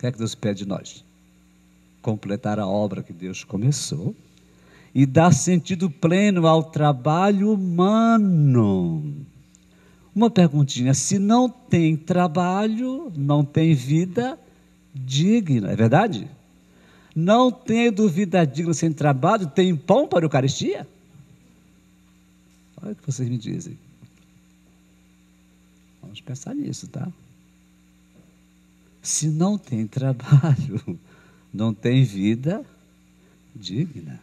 que é que Deus pede de nós? Completar a obra que Deus começou e dar sentido pleno ao trabalho humano. Uma perguntinha: se não tem trabalho, não tem vida digna, é verdade? Não tendo vida digna sem trabalho, tem pão para a Eucaristia? Olha o que vocês me dizem. Vamos pensar nisso, tá? Se não tem trabalho, não tem vida digna.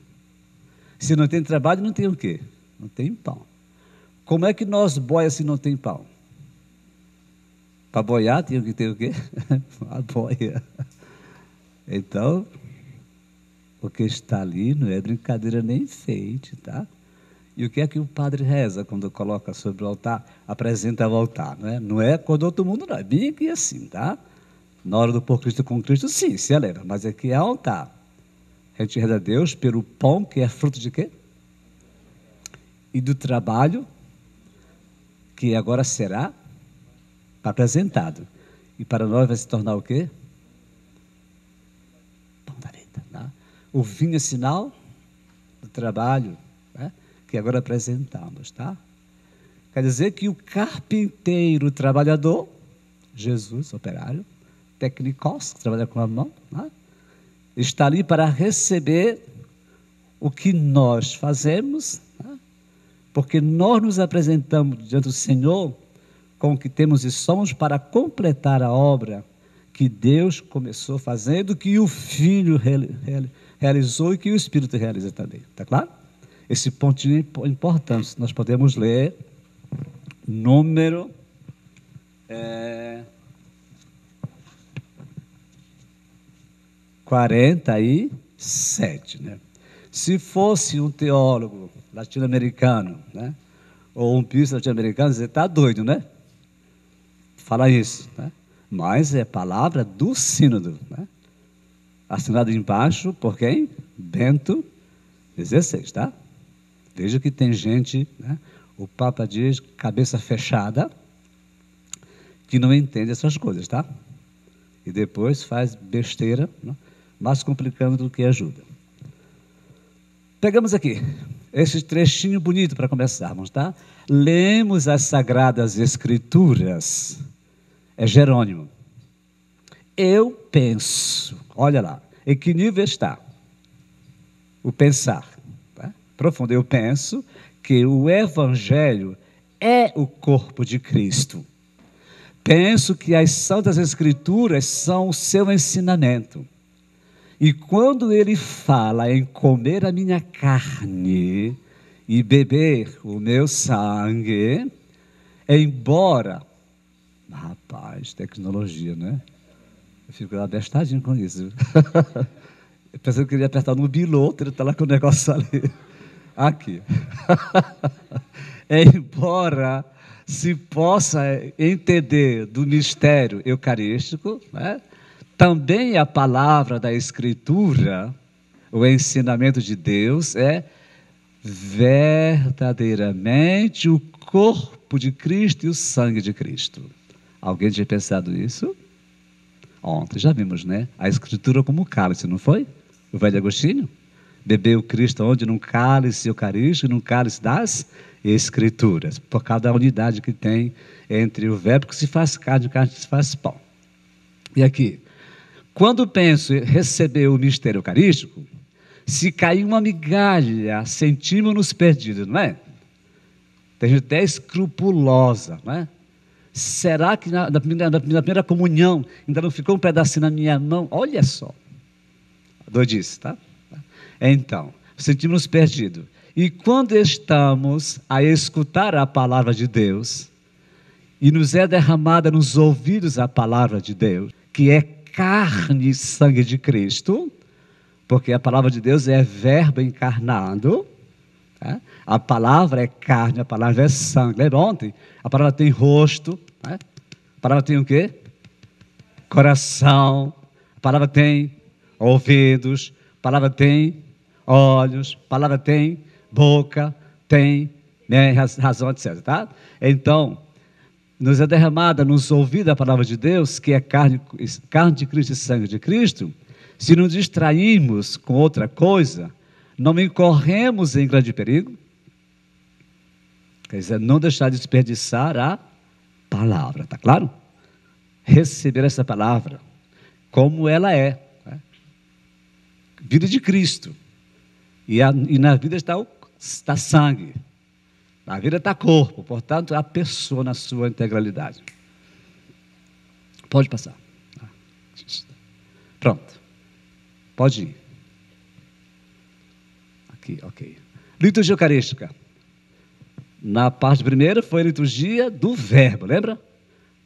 Se não tem trabalho, não tem o quê? Não tem pão. Como é que nós boia se não tem pão? Para boiar tem que ter o quê? A boia. Então, o que está ali não é brincadeira nem enfeite, tá? E o que é que o padre reza quando coloca sobre o altar, apresenta o altar, não é? Não é quando outro mundo, não, é bem aqui assim, tá? Na hora do por Cristo com Cristo, sim, se alegra, mas aqui é altar. A gente reza a Deus pelo pão, que é fruto de quê? E do trabalho, que agora será apresentado. E para nós vai se tornar o quê? Pão da vida. Tá? O vinho é sinal do trabalho, né? Que agora apresentamos, tá? Quer dizer que o carpinteiro, o trabalhador, Jesus, operário, técnicos, que trabalha com a mão, né? Está ali para receber o que nós fazemos, né? Porque nós nos apresentamos diante do Senhor com o que temos e somos para completar a obra que Deus começou fazendo, que o Filho realizou e que o Espírito realiza também. Está claro? Esse pontinho é importante. Nós podemos ler número 47, né? Se fosse um teólogo latino-americano, né? Ou um bispo latino-americano, você está doido, né? Fala isso, né? Mas é palavra do sínodo, né? Assinado embaixo por quem? Bento XVI, tá? Veja que tem gente, né? O Papa diz, cabeça fechada, que não entende essas coisas, tá? E depois faz besteira, né? Mais complicando do que ajuda. Pegamos aqui esse trechinho bonito para começarmos, tá? Lemos as Sagradas Escrituras. É Jerônimo. Eu penso, olha lá, em que nível está o pensar? Tá? Profundo. Eu penso que o Evangelho é o corpo de Cristo. Penso que as Santas Escrituras são o seu ensinamento. E quando ele fala em comer a minha carne e beber o meu sangue, embora... Rapaz, tecnologia, né? Eu fico abestadinho com isso. Eu pensei que eu queria apertar no biloto, ele está lá com o negócio ali. Aqui. Embora se possa entender do mistério eucarístico, né? Também a palavra da Escritura, o ensinamento de Deus, é verdadeiramente o corpo de Cristo e o sangue de Cristo. Alguém tinha pensado isso? Ontem já vimos, né? A Escritura como cálice, não foi? O velho Agostinho? Bebeu Cristo onde? Num cálice eucarístico, num cálice das Escrituras. Por causa da unidade que tem entre o verbo que se faz carne e o carne que se faz pão. E aqui, quando penso em receber o mistério eucarístico, se cair uma migalha, sentimos-nos perdidos, não é? Tem gente até escrupulosa, não é? Será que na primeira comunhão ainda não ficou um pedacinho na minha mão? Olha só. Doidice, tá? Então, sentimos-nos perdidos. E quando estamos a escutar a palavra de Deus, e nos é derramada nos ouvidos a palavra de Deus, que é carne e sangue de Cristo, porque a palavra de Deus é verbo encarnado, tá? A palavra é carne, a palavra é sangue. Lembra ontem? A palavra tem rosto, né? A palavra tem o quê? Coração, a palavra tem ouvidos, a palavra tem olhos, a palavra tem boca, tem, né, razão, etc. Tá? Então, nos é derramada, nos ouvidos a palavra de Deus, que é carne de Cristo e sangue de Cristo, se nos distrairmos com outra coisa, não incorremos em grande perigo. Quer dizer, não deixar de desperdiçar a palavra, está claro? Receber essa palavra como ela é, né? Vida de Cristo. E na vida está sangue, na vida está corpo, portanto, a pessoa na sua integralidade. Pode passar. Pronto. Pode ir. Aqui, ok. Liturgia eucarística. Na parte primeira foi a liturgia do verbo, lembra?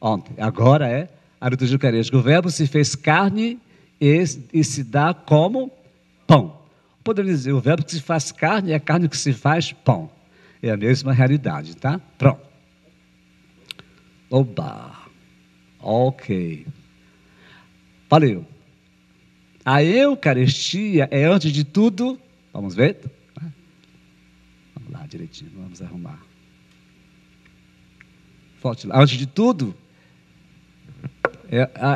Ontem. Agora é a liturgia eucarística. O verbo se fez carne e se dá como pão. Podemos dizer, o verbo que se faz carne é a carne que se faz pão. É a mesma realidade, tá? Pronto. Oba. Ok. Valeu. A Eucaristia é, antes de tudo, vamos ver? Vamos lá direitinho, vamos arrumar. Forte lá. Antes de tudo,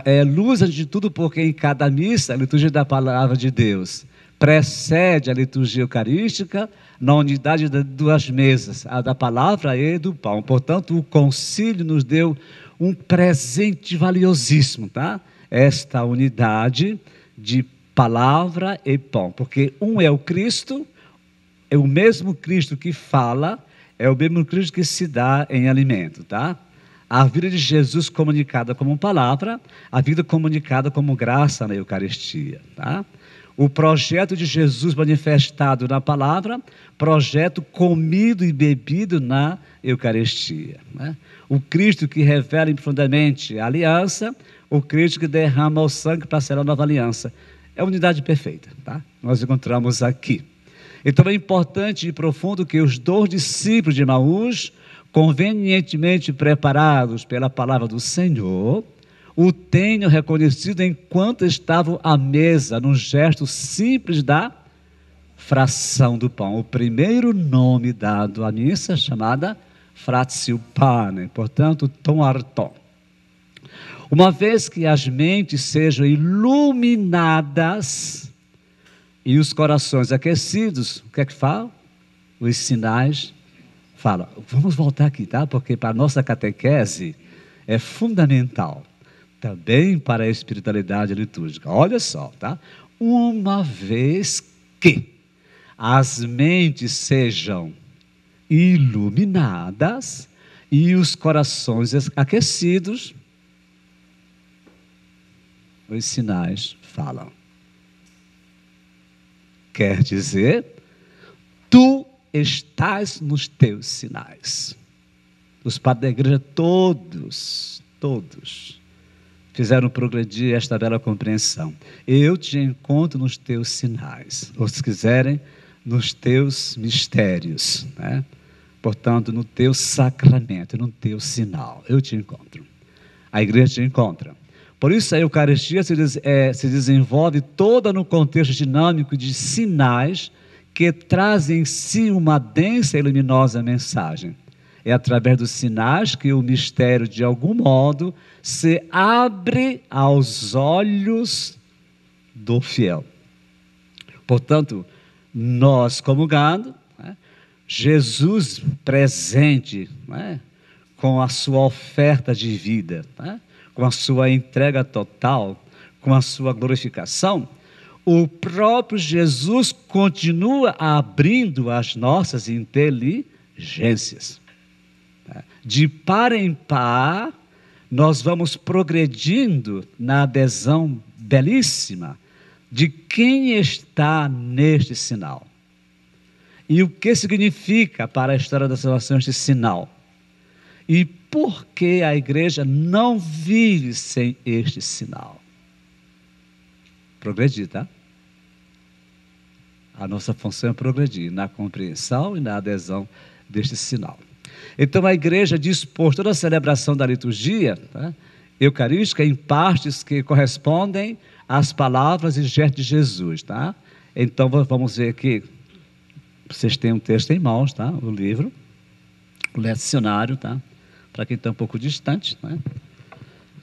é luz antes de tudo, porque em cada missa, a liturgia da palavra de Deus precede a liturgia eucarística na unidade das duas mesas, a da palavra e do pão. Portanto, o concílio nos deu um presente valiosíssimo, tá? Esta unidade de palavra e pão, porque um é o Cristo, é o mesmo Cristo que fala, é o mesmo Cristo que se dá em alimento, tá? A vida de Jesus comunicada como palavra, a vida comunicada como graça na Eucaristia, tá? O projeto de Jesus manifestado na palavra, projeto comido e bebido na Eucaristia, né? O Cristo que revela profundamente a aliança, o Cristo que derrama o sangue para ser a nova aliança. É a unidade perfeita, tá? Nós encontramos aqui. Então é importante e profundo que os 2 discípulos de Emaús, convenientemente preparados pela palavra do Senhor, o tenham reconhecido enquanto estavam à mesa, num gesto simples da fração do pão. O primeiro nome dado à missa chamada Fratio Pane, portanto, tom arton. Uma vez que as mentes sejam iluminadas e os corações aquecidos, o que é que fala? Os sinais falam. Vamos voltar aqui, tá? Porque para a nossa catequese é fundamental. Também para a espiritualidade litúrgica. Olha só, tá? Uma vez que as mentes sejam iluminadas e os corações aquecidos, os sinais falam. Quer dizer, tu estás nos teus sinais. Os padres da igreja, todos, fizeram progredir esta bela compreensão. Eu te encontro nos teus sinais, ou se quiserem, nos teus mistérios, né? Portanto, no teu sacramento, no teu sinal, eu te encontro. A igreja te encontra. Por isso a Eucaristia se desenvolve toda no contexto dinâmico de sinais que trazem em si uma densa e luminosa mensagem. É através dos sinais que o mistério, de algum modo, se abre aos olhos do fiel. Portanto, nós comungando, né, Jesus presente, né, com a sua oferta de vida, né, com a sua entrega total, com a sua glorificação, o próprio Jesus continua abrindo as nossas inteligências. De par em par, nós vamos progredindo na adesão belíssima de quem está neste sinal. E o que significa para a história da salvação este sinal? E por que a igreja não vive sem este sinal? Progredir, tá? A nossa função é progredir na compreensão e na adesão deste sinal. Então a igreja dispôs toda a celebração da liturgia, tá, eucarística em partes que correspondem às palavras e gestos de Jesus, tá? Então vamos ver aqui, vocês têm um texto em mãos, tá? O livro, o lecionário, tá? para quem está um pouco distante, né?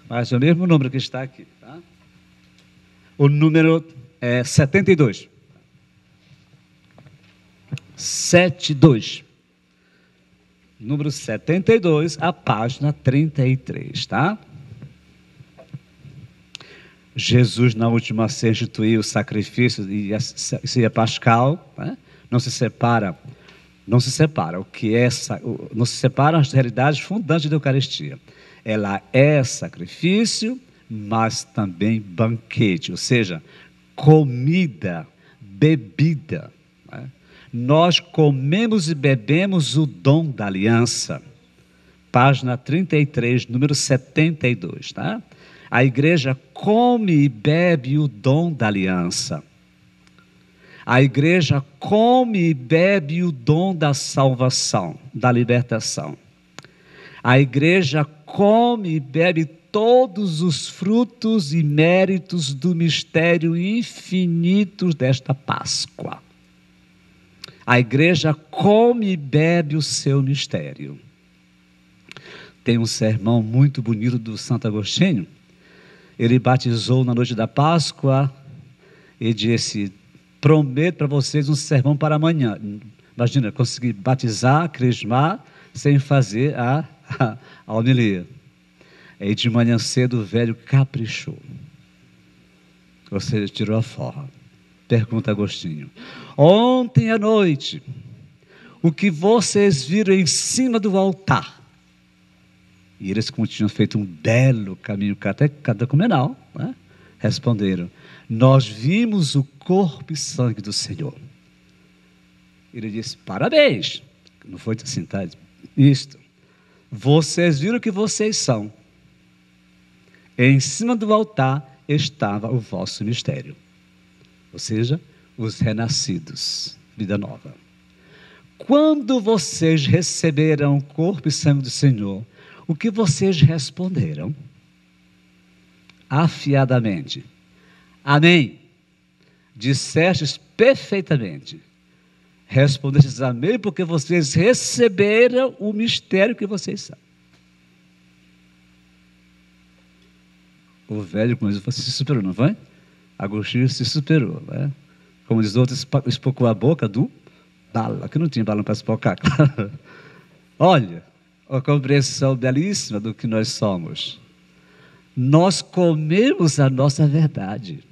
Mas é o mesmo número que está aqui. Tá? O número é 72. 72. Número 72, a página 33, tá? Jesus, na última ceia, instituiu o sacrifício e a ceia pascal, né? Não se separa o que é, não se separam as realidades fundantes da Eucaristia. Ela é sacrifício, mas também banquete, ou seja, comida, bebida. Né? Nós comemos e bebemos o dom da aliança. Página 33, número 72, tá? A igreja come e bebe o dom da aliança. A igreja come e bebe o dom da salvação, da libertação. A igreja come e bebe todos os frutos e méritos do mistério infinito desta Páscoa. A igreja come e bebe o seu mistério. Tem um sermão muito bonito do Santo Agostinho. Ele batizou na noite da Páscoa e disse: prometo para vocês um sermão para amanhã. Imagina, conseguir batizar, crismar, sem fazer a homilia. Aí de manhã cedo o velho caprichou. Ou seja, tirou a forra. Pergunta Agostinho: ontem à noite, o que vocês viram em cima do altar? E eles, como tinham feito um belo caminho catecumenal, né? Responderam: nós vimos o corpo e sangue do Senhor. Ele disse: parabéns. Não foi assim, tá? Isto. Vocês viram o que vocês são. Em cima do altar estava o vosso mistério. Ou seja, os renascidos, vida nova. Quando vocês receberam o corpo e sangue do Senhor, o que vocês responderam? Afiadamente: amém. Dissestes perfeitamente. Respondestes amém porque vocês receberam o mistério que vocês são. O velho, como diz, se superou, não foi? Agostinho se superou, né? Como diz outros, espocou a boca do bala, que não tinha bala para espocar, claro. Olha, a compreensão belíssima do que nós somos. Nós comemos a nossa verdade.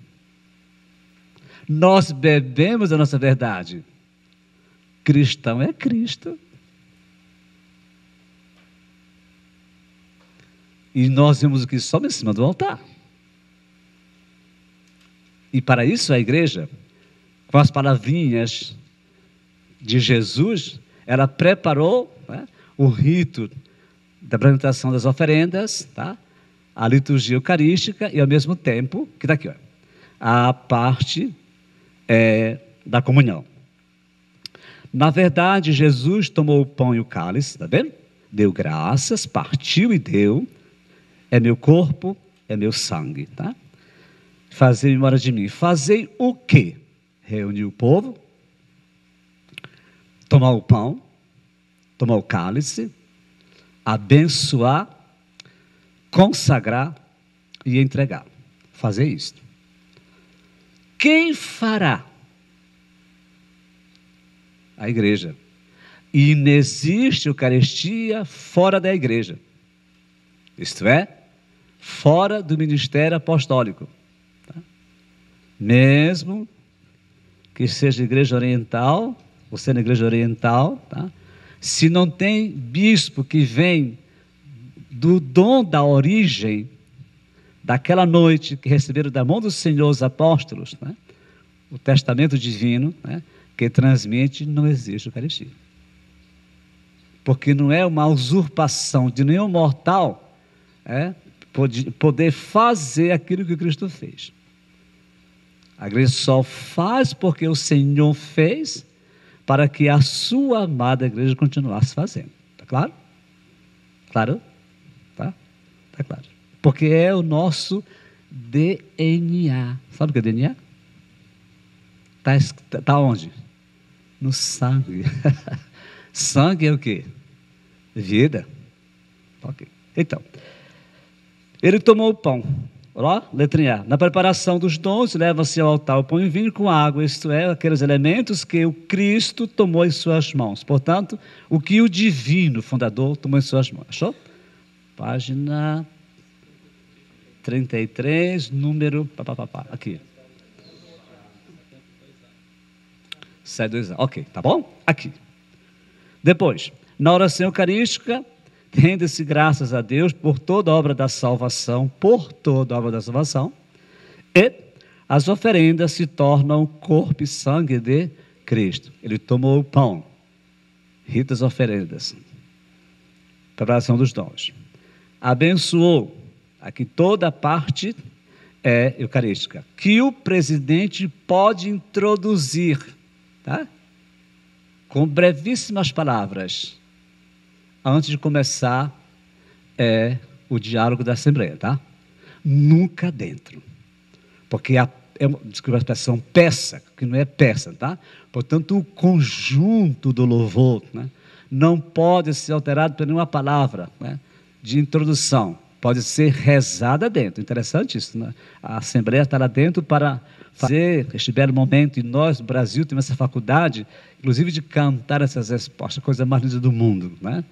Nós bebemos a nossa verdade. Cristão é Cristo. E nós vemos o que somos em cima do altar. E para isso a igreja, com as palavrinhas de Jesus, ela preparou, né, o rito da apresentação das oferendas, tá? A liturgia eucarística e ao mesmo tempo, que está aqui, ó, a parte da comunhão. Na verdade, Jesus tomou o pão e o cálice, está vendo? Deu graças, partiu e deu. É meu corpo, é meu sangue, tá? Fazei memória de mim. Fazei o quê? Reunir o povo, tomar o pão, tomar o cálice, abençoar, consagrar e entregar. Fazer isso. Quem fará? A igreja. E não existe Eucaristia fora da igreja. Isto é, fora do ministério apostólico. Tá? Mesmo que seja igreja oriental, ou seja, igreja oriental, tá? Se não tem bispo que vem do dom da origem, daquela noite que receberam da mão do Senhor os apóstolos, né? O testamento divino, né? Que transmite, não existe Eucaristia. Porque não é uma usurpação de nenhum mortal poder fazer aquilo que Cristo fez. A igreja só faz porque o Senhor fez, para que a sua amada igreja continuasse fazendo. Está claro? Claro? Tá? Está claro. Porque é o nosso DNA. Sabe o que é DNA? Está onde? No sangue. Sangue é o quê? Vida. Ok. Então, ele tomou o pão. Ó, letrinha A. Na preparação dos dons, leva-se ao altar o pão e vinho com água, isto é, aqueles elementos que o Cristo tomou em suas mãos. Portanto, o que o divino fundador tomou em suas mãos. Achou? Página 33, número... Aqui. 720. Ok, tá bom? Aqui. Depois, na oração eucarística, rende-se graças a Deus por toda a obra da salvação, e as oferendas se tornam o corpo e sangue de Cristo. Ele tomou o pão, rito das oferendas, preparação dos dons. Abençoou, aqui toda a parte é eucarística, que o presidente pode introduzir, tá? Com brevíssimas palavras, antes de começar o diálogo da Assembleia, tá? Nunca dentro. Porque desculpa a expressão peça, que não é peça, tá? Portanto, o conjunto do louvor, né, não pode ser alterado por nenhuma palavra, né, de introdução. Pode ser rezada dentro. Interessante isso, né? A Assembleia está lá dentro para fazer este belo momento, e nós, no Brasil, temos essa faculdade, inclusive, de cantar essas respostas, coisa mais linda do mundo, né?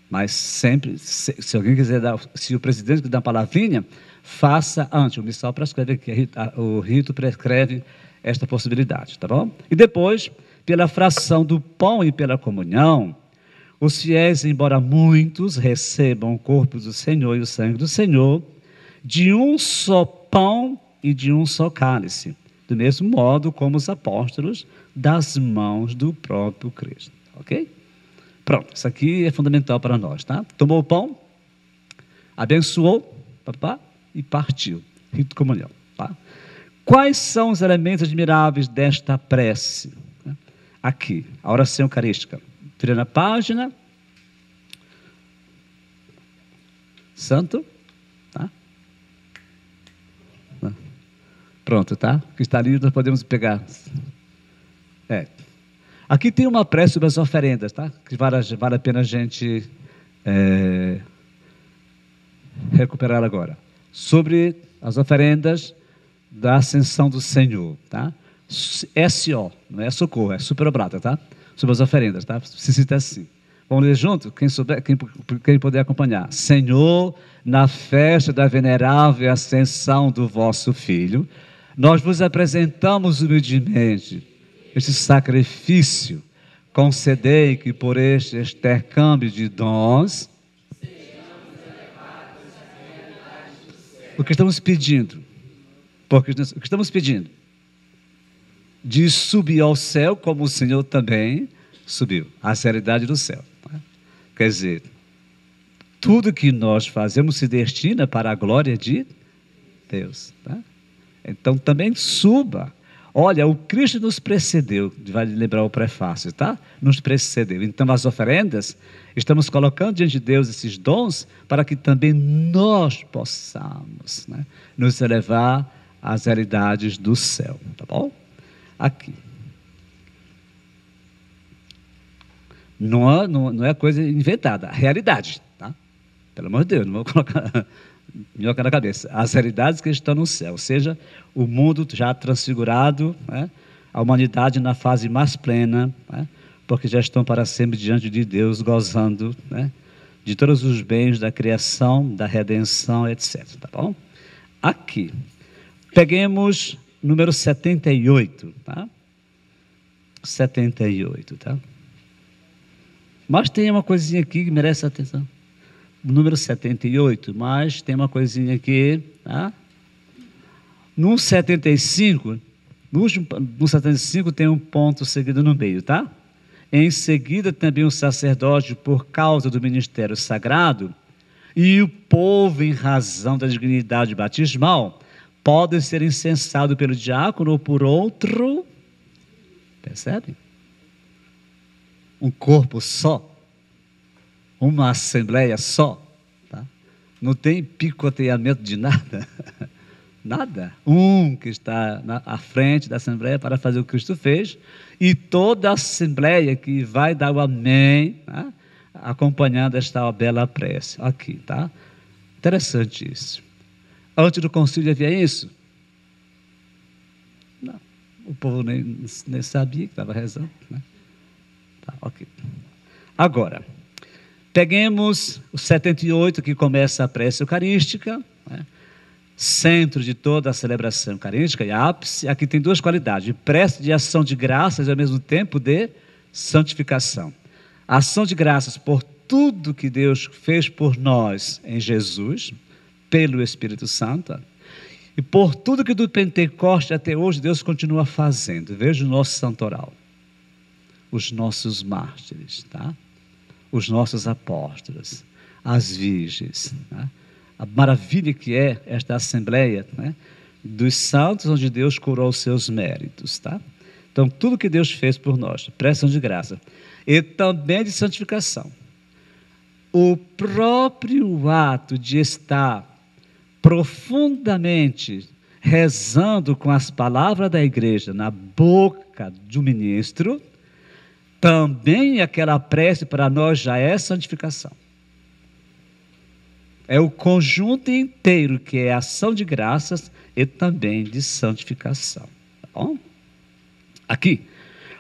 Mas sempre, se alguém quiser dar, se o presidente quiser dar uma palavrinha, faça antes. O missal prescreve que o rito prescreve esta possibilidade, tá bom? E depois, pela fração do pão e pela comunhão, os fiéis, embora muitos, recebam o corpo do Senhor e o sangue do Senhor, de um só pão e de um só cálice, do mesmo modo como os apóstolos, das mãos do próprio Cristo, ok? Pronto, isso aqui é fundamental para nós, tá? Tomou o pão, abençoou, e partiu. Rito de comunhão, tá? Quais são os elementos admiráveis desta prece? Aqui, a oração eucarística. Vira na página. Santo. Tá? Pronto, tá? O que está ali nós podemos pegar. Aqui tem uma prece sobre as oferendas, tá? Que vale a pena a gente recuperar agora. Sobre as oferendas da ascensão do Senhor, tá? SO, não é socorro, é superobrata, tá? Sobre as oferendas, tá? Se cita assim. Vamos ler junto? Quem souber, quem puder acompanhar. Senhor, na festa da venerável ascensão do vosso Filho, nós vos apresentamos humildemente este sacrifício. Concedei que por este intercâmbio de dons, o que estamos pedindo? Porque o que estamos pedindo? De subir ao céu, como o Senhor também subiu, a realidade do céu. Quer dizer, tudo que nós fazemos se destina para a glória de Deus. Tá? Então também suba. Olha, o Cristo nos precedeu, vai lembrar o prefácio, tá? Nos precedeu. Então as oferendas, estamos colocando diante de Deus esses dons para que também nós possamos, né, nos elevar às realidades do céu, tá bom? Aqui. Não é coisa inventada, a realidade, tá? Pelo amor de Deus, não vou colocar minhoca na cabeça. As realidades que estão no céu, ou seja, o mundo já transfigurado, né? A humanidade na fase mais plena, né? Porque já estão para sempre diante de Deus, gozando, né, de todos os bens da criação, da redenção, etc. Tá bom? Aqui, peguemos número 78, tá? 78, tá? Mas tem uma coisinha aqui que merece atenção. Número 78, mas tem uma coisinha aqui, tá? No 75, no 75 tem um ponto seguido no meio, tá? Em seguida também o sacerdote, por causa do ministério sagrado, e o povo, em razão da dignidade batismal, podem ser incensados pelo diácono ou por outro. Percebe? Um corpo só, uma assembleia só, tá? Não tem picoteamento de nada, nada. Um que está à frente da assembleia para fazer o que Cristo fez, e toda a assembleia que vai dar o amém, tá? acompanhando esta bela prece. Aqui, tá? Interessante isso. Antes do concílio havia isso? Não. O povo nem sabia que estava rezando, né? Tá, ok. Agora, peguemos o 78, que começa a prece eucarística, né? Centro de toda a celebração eucarística e ápice. Aqui tem duas qualidades: de prece de ação de graças e ao mesmo tempo de santificação. Ação de graças por tudo que Deus fez por nós em Jesus, pelo Espírito Santo, e por tudo que do Pentecoste até hoje Deus continua fazendo. Veja o nosso santoral, os nossos mártires, tá? Os nossos apóstolos, as virgens, tá? A maravilha que é esta assembleia, né, dos santos, onde Deus curou os seus méritos, tá? Então, tudo que Deus fez por nós, prestação de graça, e também de santificação. O próprio ato de estar profundamente rezando com as palavras da igreja na boca do ministro, também aquela prece para nós já é santificação. É o conjunto inteiro que é ação de graças e também de santificação. Tá bom? Aqui,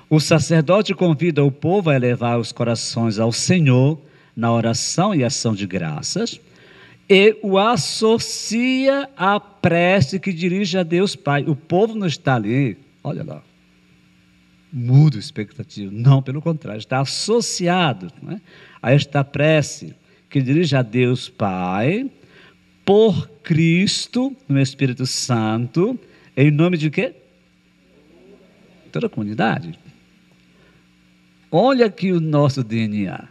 o sacerdote convida o povo a elevar os corações ao Senhor na oração e ação de graças e o associa à prece que dirige a Deus Pai. O povo não está ali, olha lá, mudo expectativa. Não, pelo contrário, está associado, né, a esta prece que dirige a Deus Pai, por Cristo, no Espírito Santo, em nome de quê? Toda a comunidade. Olha aqui o nosso DNA.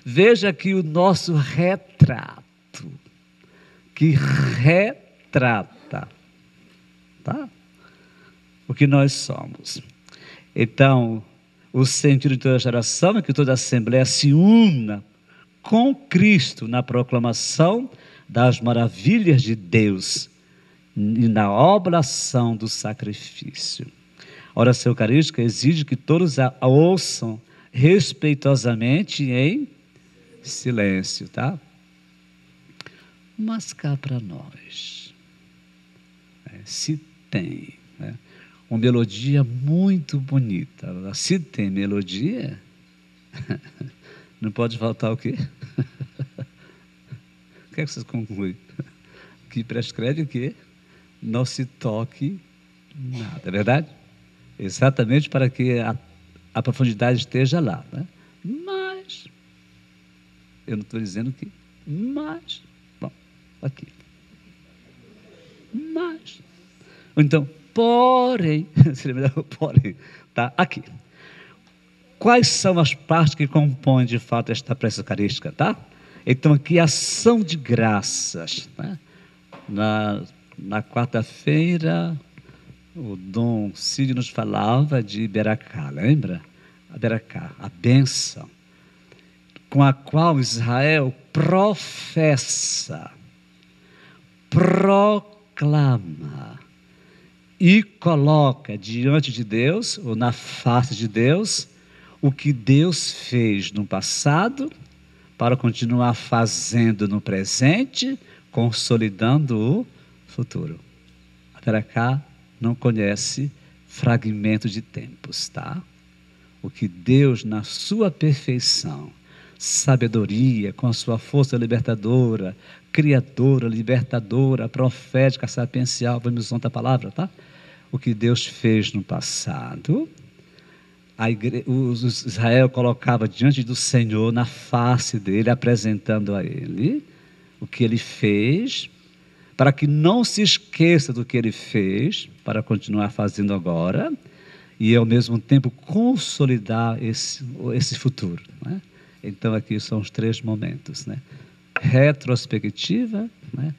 Veja aqui o nosso retrato, que retrata, tá? O que nós somos. Então, o sentido de toda geração é que toda a Assembleia se una com Cristo na proclamação das maravilhas de Deus e na oblação do sacrifício. A oração eucarística exige que todos a ouçam respeitosamente em silêncio, tá? Mas cá para nós, se tem, né, uma melodia muito bonita. Se tem melodia, não pode faltar o quê? O que é que vocês concluem? Que prescreve que não se toque nada, é verdade? Exatamente para que a profundidade esteja lá, né? Mas, eu não estou dizendo que, mas, bom, aqui. Mas, ou então, porém, seria melhor porém, tá? Aqui. Quais são as partes que compõem, de fato, esta prece eucarística, tá? Então, aqui, ação de graças, né? Na quarta-feira, o Dom Cídio nos falava de Iberacá, lembra? Iberacá, a bênção, com a qual Israel professa, proclama e coloca diante de Deus, ou na face de Deus, o que Deus fez no passado, para continuar fazendo no presente, consolidando o futuro. A Iberacá não conhece fragmento de tempos, tá? O que Deus, na sua perfeição, sabedoria, com a sua força libertadora, criadora, libertadora, profética, sapiencial, vamos usar outra palavra, tá? O que Deus fez no passado, Israel colocava diante do Senhor, na face dele, apresentando a ele o que ele fez, para que não se esqueça do que ele fez, para continuar fazendo agora, e ao mesmo tempo consolidar esse futuro, né? Então aqui são os três momentos, né? Retrospectiva, né?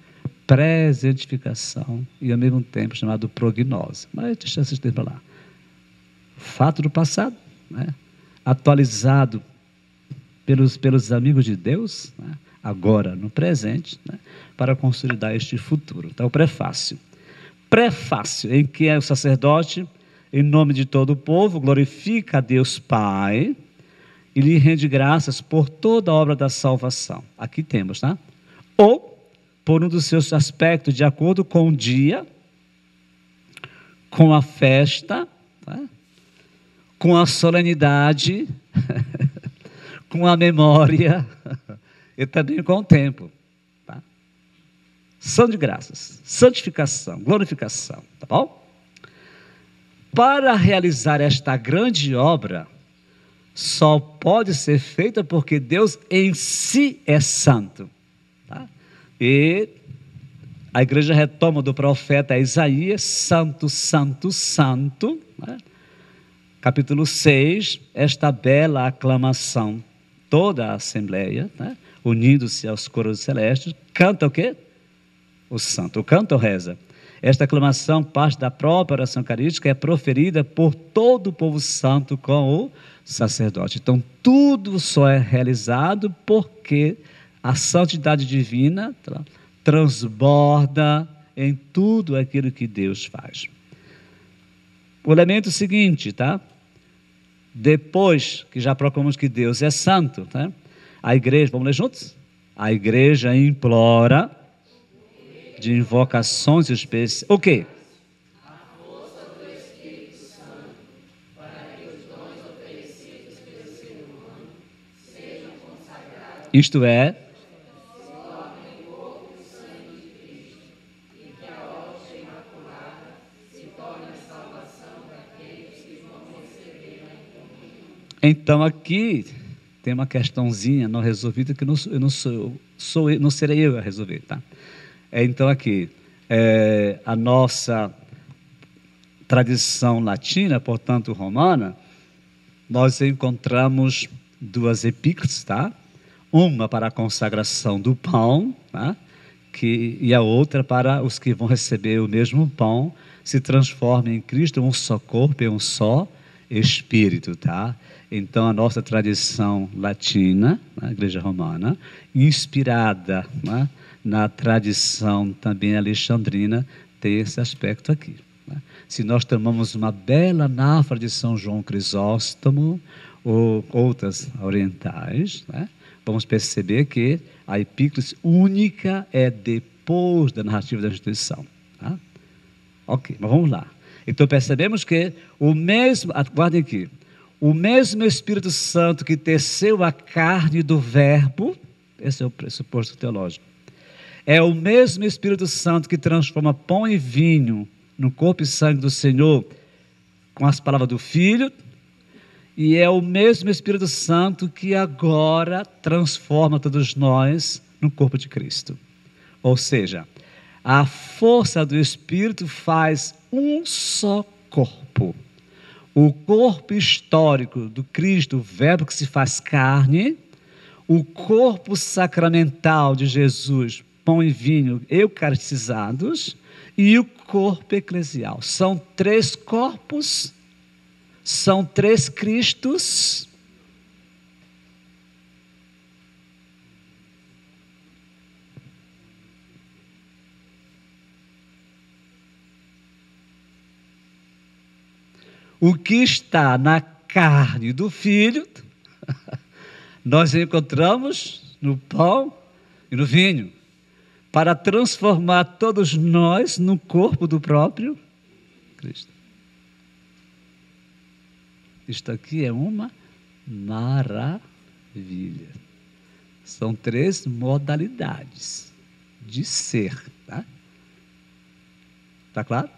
Presentificação e ao mesmo tempo chamado prognose. Mas deixa esses termos lá. Fato do passado, né? Atualizado pelos amigos de Deus, né? Agora no presente, né? Para consolidar este futuro. Então, o prefácio. Prefácio, em que o sacerdote, em nome de todo o povo, glorifica a Deus Pai e lhe rende graças por toda a obra da salvação. Aqui temos, tá? Ou por um dos seus aspectos, de acordo com o dia, com a festa, tá? Com a solenidade, com a memória e também com o tempo. Tá? Ação de graças, santificação, glorificação, tá bom? Para realizar esta grande obra, só pode ser feita porque Deus em si é santo. Tá? E a igreja retoma do profeta Isaías, santo, santo, santo, né? Capítulo 6, esta bela aclamação, toda a assembleia, né? Unindo-se aos coros celestes, canta o quê? O santo, canta ou reza. Esta aclamação, parte da própria oração eucarística, é proferida por todo o povo santo com o sacerdote. Então, tudo só é realizado porque a santidade divina transborda em tudo aquilo que Deus faz. O elemento seguinte, tá? Depois que já proclamamos que Deus é santo, tá? A igreja, vamos ler juntos? A igreja implora de invocações especiais. O quê? A força do Espírito Santo para que os dons oferecidos pelo ser humano sejam consagrados. Isto é, se tornem corpo e sangue de Cristo, e que a hóstia imaculada se torne a salvação daqueles que vão receber a comunhão. Então aqui tem uma questãozinha não resolvida que não serei eu a resolver, tá? Então aqui, a nossa tradição latina, portanto romana, nós encontramos duas epícleses, tá? Uma para a consagração do pão, tá? E a outra para os que vão receber o mesmo pão, se transformem em Cristo, um só corpo e um só Espírito, tá? Então a nossa tradição latina, a Igreja Romana, inspirada, né, na tradição também alexandrina, tem esse aspecto aqui. Né? Se nós tomamos uma bela anáfora de São João Crisóstomo, ou outras orientais, né, vamos perceber que a epíclise única é depois da narrativa da instituição. Tá? Ok, mas vamos lá. Então percebemos que o mesmo, aguardem aqui, o mesmo Espírito Santo que teceu a carne do verbo, esse é o pressuposto teológico, é o mesmo Espírito Santo que transforma pão e vinho no corpo e sangue do Senhor com as palavras do Filho, e é o mesmo Espírito Santo que agora transforma todos nós no corpo de Cristo. Ou seja, a força do Espírito faz um só corpo. O corpo histórico do Cristo, o verbo que se faz carne, o corpo sacramental de Jesus, pão e vinho eucaristizados, e o corpo eclesial. São três corpos, são três Cristos. O que está na carne do Filho, nós encontramos no pão e no vinho, para transformar todos nós no corpo do próprio Cristo. Isto aqui é uma maravilha. São três modalidades de ser. Tá? Tá claro?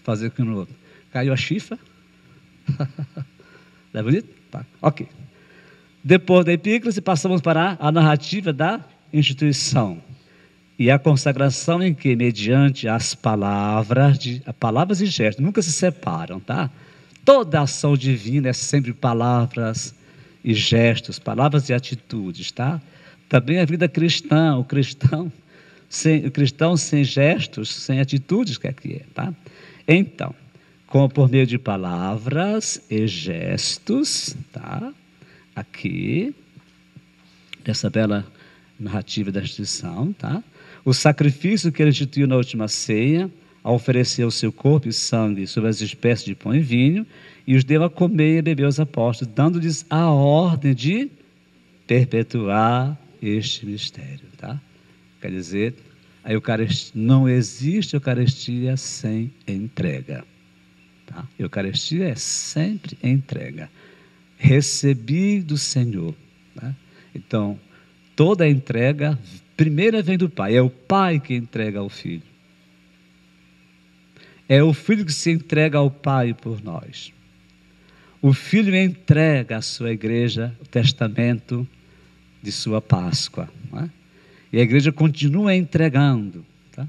Fazer aqui no outro. Caiu a chifra? Não é bonito? Tá. Ok. Depois da epíclise, passamos para a narrativa da instituição. E a consagração em que, mediante as palavras e gestos, nunca se separam, tá? Toda ação divina é sempre palavras e gestos, palavras e atitudes, tá? Também a vida cristã, o cristão sem gestos, sem atitudes, que é, tá? Então, por meio de palavras e gestos, tá? Aqui, dessa bela narrativa da instituição, tá? O sacrifício que ele instituiu na última ceia, a oferecer o seu corpo e sangue sobre as espécies de pão e vinho, e os deu a comer e a beber aos apóstolos, dando-lhes a ordem de perpetuar este mistério. Tá? Quer dizer, a Eucaristia, não existe Eucaristia sem entrega. Tá? Eucaristia é sempre entrega. Recebi do Senhor. Tá? Então, toda a entrega, primeira vem do Pai. É o Pai que entrega ao Filho. É o Filho que se entrega ao Pai por nós. O Filho entrega à sua igreja o testamento de sua Páscoa. Não é? E a igreja continua entregando. Tá?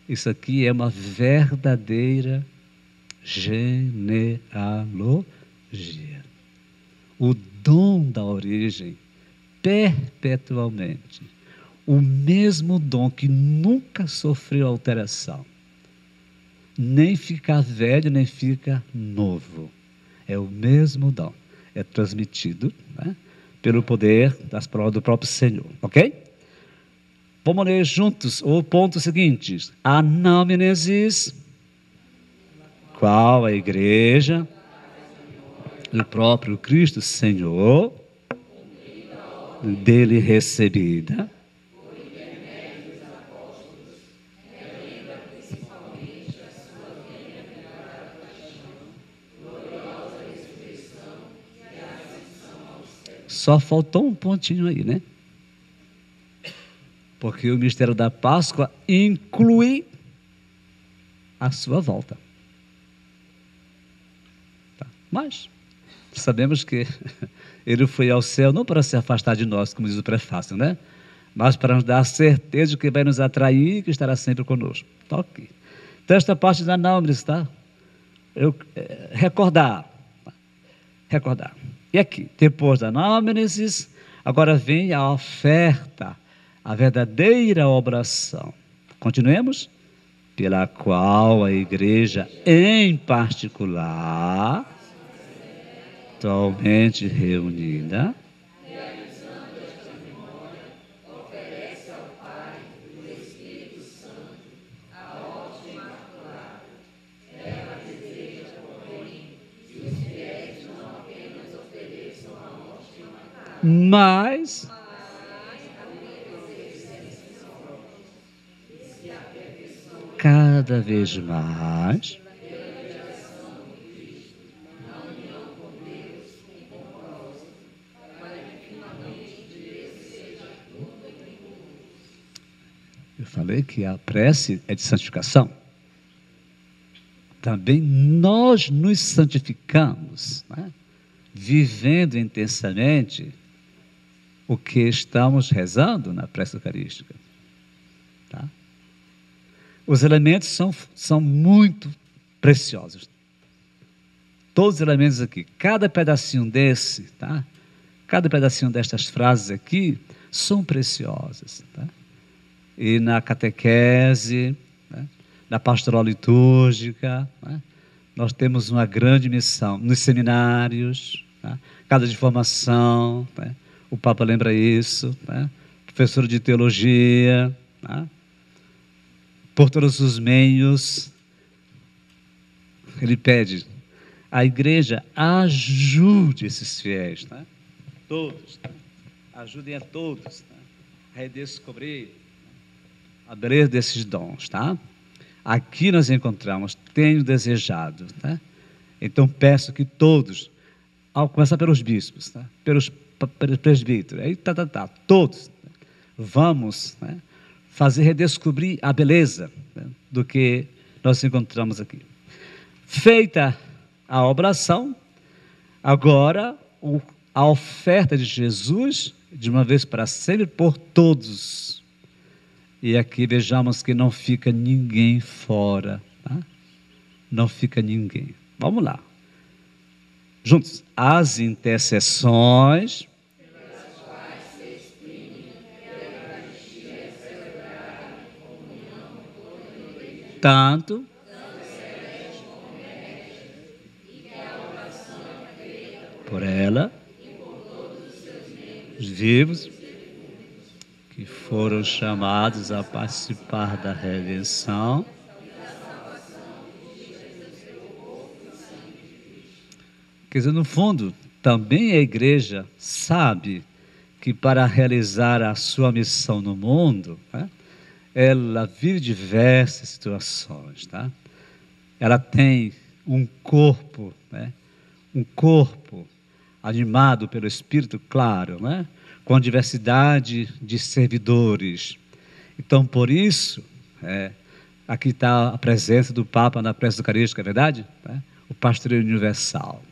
Isso aqui é uma verdadeira genealogia. O dom da origem, perpetualmente. O mesmo dom que nunca sofreu alteração. Nem fica velho, nem fica novo. É o mesmo dom. É transmitido, né, pelo poder das palavras do próprio Senhor. Ok? Vamos ler juntos o ponto seguinte. Anamnesis, qual a igreja do próprio Cristo Senhor, dele recebida, só faltou um pontinho aí, né? Porque o mistério da Páscoa inclui a sua volta. Tá? Mas sabemos que ele foi ao céu não para se afastar de nós, como diz o prefácio, né? Mas para nos dar a certeza de que vai nos atrair e que estará sempre conosco. Tá ok. Então, esta parte da análise, tá? Recordar. Recordar. E aqui, depois da anamnesis, agora vem a oferta, a verdadeira oração. Continuemos? Pela qual a igreja, em particular, atualmente reunida, mas cada vez mais eu falei que a prece é de santificação. Também nós nos santificamos, né? Vivendo intensamente o que estamos rezando na prece eucarística. Tá? Os elementos são muito preciosos. Todos os elementos aqui, cada pedacinho desse, tá? Cada pedacinho destas frases aqui são preciosas. Tá? E na catequese, né? Na pastoral litúrgica, né? Nós temos uma grande missão nos seminários, tá? Casa de formação, né? O Papa lembra isso, né? Professor de teologia, tá? Por todos os meios, ele pede, a igreja ajude esses fiéis, tá? Todos, tá? Ajudem a todos, tá? A redescobrir a beleza desses dons, tá? Aqui nós encontramos, tenho desejado, tá? Então peço que todos, ao começar pelos bispos, tá? pelos presbíteros, aí todos, tá? Vamos, né? Fazer redescobrir a beleza, né? Do que nós encontramos aqui. Feita a oração, agora a oferta de Jesus, de uma vez para sempre, por todos. E aqui vejamos que não fica ninguém fora. Tá? Não fica ninguém. Vamos lá. Juntos. As intercessões pelas quais se exprime pela Eucaristia celebrada em comunhão com toda a igreja, tanto celeste como terrestre, e que a oração é feita por ela e por todos os seus membros vivos, que foram chamados a participar da redenção Quer dizer, no fundo, também a igreja sabe que para realizar a sua missão no mundo, né, ela vive diversas situações, tá? Ela tem um corpo, né? Um corpo animado pelo Espírito, claro, né? Com diversidade de servidores. Então, por isso, aqui está a presença do Papa na prece eucarística, é verdade? O pastoreio universal.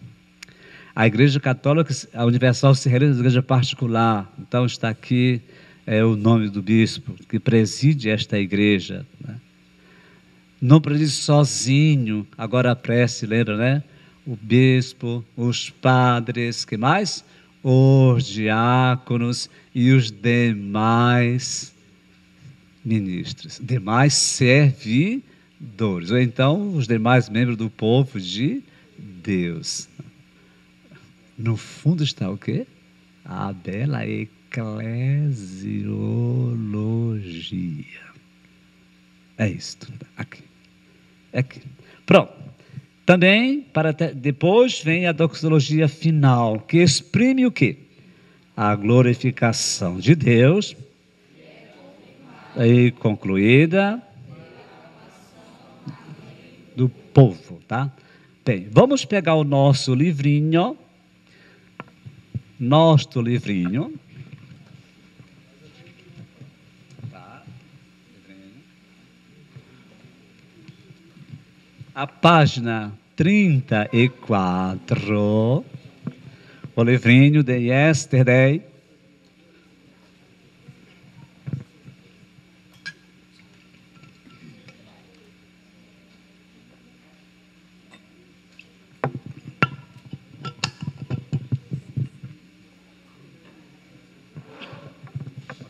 A Igreja Católica, a Universal, se realiza na igreja particular. Então, está aqui o nome do bispo que preside esta igreja, né? Não preside sozinho, agora a prece, lembra, né? O bispo, os padres, que mais? Os diáconos e os demais ministros, demais servidores, ou então os demais membros do povo de Deus. No fundo está o quê? A bela eclesiologia. É isto, aqui. Aqui. Pronto. Também, depois vem a doxologia final, que exprime o quê? A glorificação de Deus. E concluída do povo, tá? Bem, vamos pegar o nosso livrinho. Tá? A página 34, o livrinho de yesterday.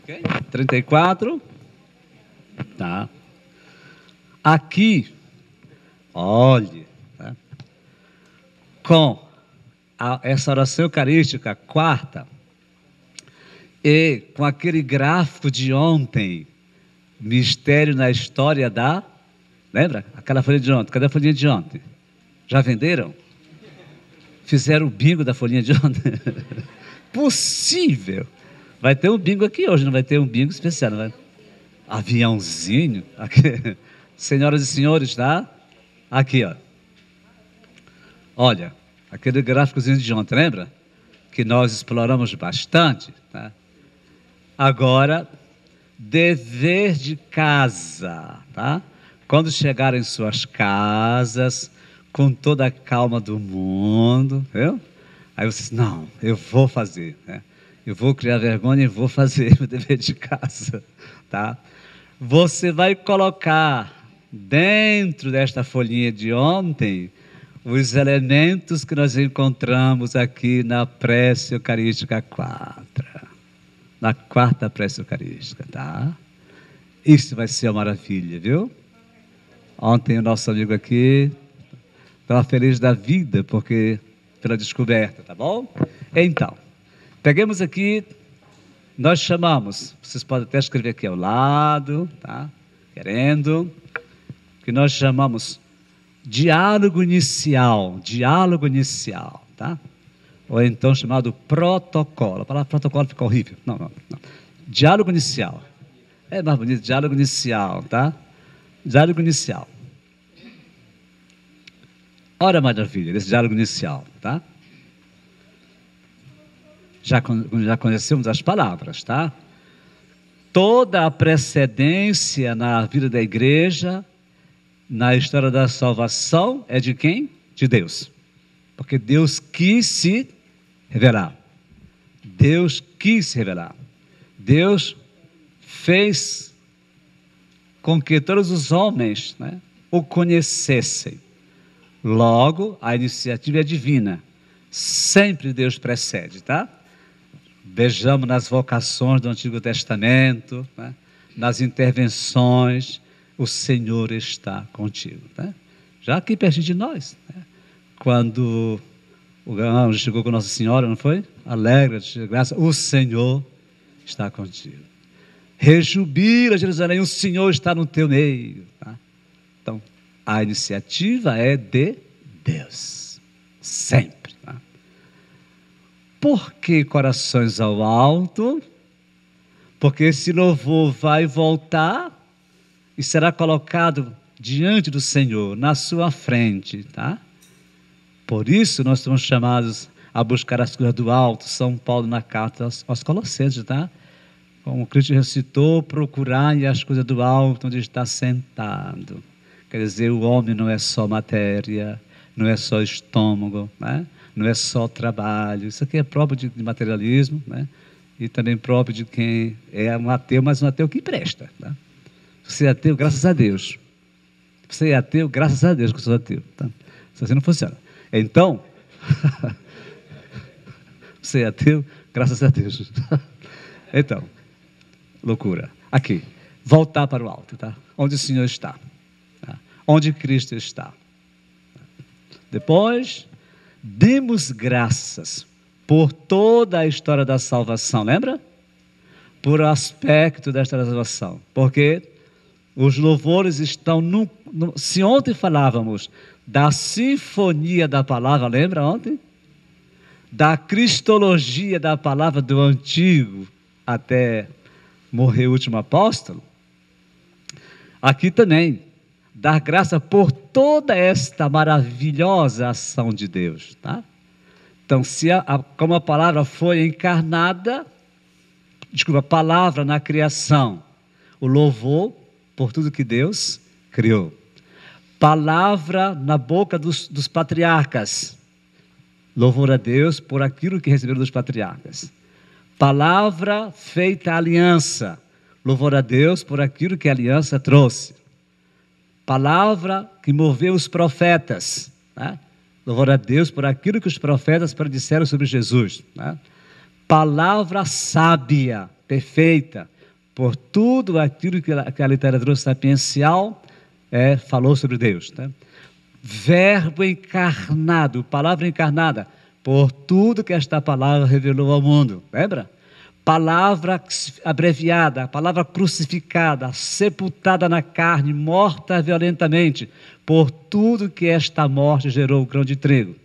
Ok? 34. Tá. Aqui, olhe, tá? Com essa oração eucarística quarta e com aquele gráfico de ontem, mistério na história da... Lembra? Aquela folha de ontem. Cadê a folhinha de ontem? Já venderam? Fizeram o bingo da folhinha de ontem? Possível! Vai ter um bingo aqui hoje, não vai ter um bingo especial, não vai? Aviãozinho. Aqui. Senhoras e senhores, tá? Aqui, ó. Olha, aquele gráficozinho de ontem, lembra? Que nós exploramos bastante, tá? Agora, dever de casa, tá? Quando chegarem em suas casas, com toda a calma do mundo, viu? Aí vocês, não, eu vou fazer, né? Eu vou criar vergonha e vou fazer o dever de casa, tá? Você vai colocar dentro desta folhinha de ontem os elementos que nós encontramos aqui na prece eucarística 4, na quarta prece eucarística, tá? Isso vai ser uma maravilha, viu? Ontem o nosso amigo aqui estava feliz da vida porque pela descoberta, tá bom? Então, peguemos aqui, nós chamamos, vocês podem até escrever aqui ao lado, tá? Querendo, que nós chamamos diálogo inicial, tá? Ou então chamado protocolo. A palavra protocolo fica horrível. Não. Diálogo inicial. É mais bonito, diálogo inicial, tá? Diálogo inicial. Ora, maravilha, esse diálogo inicial, tá? Já conhecemos as palavras, tá? Toda a precedência na vida da igreja, na história da salvação, é de quem? De Deus. Porque Deus quis se revelar. Deus quis se revelar. Deus fez com que todos os homens, né, o conhecessem. Logo, a iniciativa é divina. Sempre Deus precede, tá? Vejamos nas vocações do Antigo Testamento, né? Nas intervenções, o Senhor está contigo, né? Já aqui pertinho de nós, né? Quando o anjo chegou com Nossa Senhora, não foi? Alegra-te, de graça, o Senhor está contigo. Rejubila, Jerusalém, o Senhor está no teu meio, tá? Então, a iniciativa é de Deus, sempre, tá? Por que corações ao alto? Porque esse louvor vai voltar e será colocado diante do Senhor, na sua frente, tá? Por isso nós somos chamados a buscar as coisas do alto. São Paulo na carta aos Colossenses, tá? Como Cristo recitou, procurai as coisas do alto onde está sentado. Quer dizer, o homem não é só matéria, não é só estômago, né? Não é só trabalho. Isso aqui é próprio de materialismo, né? E também próprio de quem é um ateu, mas um ateu que presta. Tá? Você é ateu, graças a Deus. Você é ateu, graças a Deus que eu sou ateu. Tá? Isso assim não funciona. Então, você é ateu, graças a Deus. Então, loucura. Aqui, voltar para o alto, tá? Onde o Senhor está. Tá? Onde Cristo está. Depois, demos graças por toda a história da salvação, lembra? Por aspecto desta salvação, porque os louvores estão, se ontem falávamos da sinfonia da palavra, lembra ontem? Da cristologia da palavra do antigo, até morrer o último apóstolo, aqui também, dar graça por toda esta maravilhosa ação de Deus, tá? Então, como a palavra foi encarnada, a palavra na criação, o louvor por tudo que Deus criou. Palavra na boca dos patriarcas, louvor a Deus por aquilo que receberam dos patriarcas. Palavra feita aliança, louvor a Deus por aquilo que a aliança trouxe. Palavra que moveu os profetas, né? Louvor a Deus por aquilo que os profetas predisseram sobre Jesus, né? Palavra sábia, perfeita, por tudo aquilo que a literatura sapiencial falou sobre Deus, né? Verbo encarnado, palavra encarnada, por tudo que esta palavra revelou ao mundo, lembra? Palavra abreviada, palavra crucificada, sepultada na carne, morta violentamente, por tudo que esta morte gerou o grão de trigo.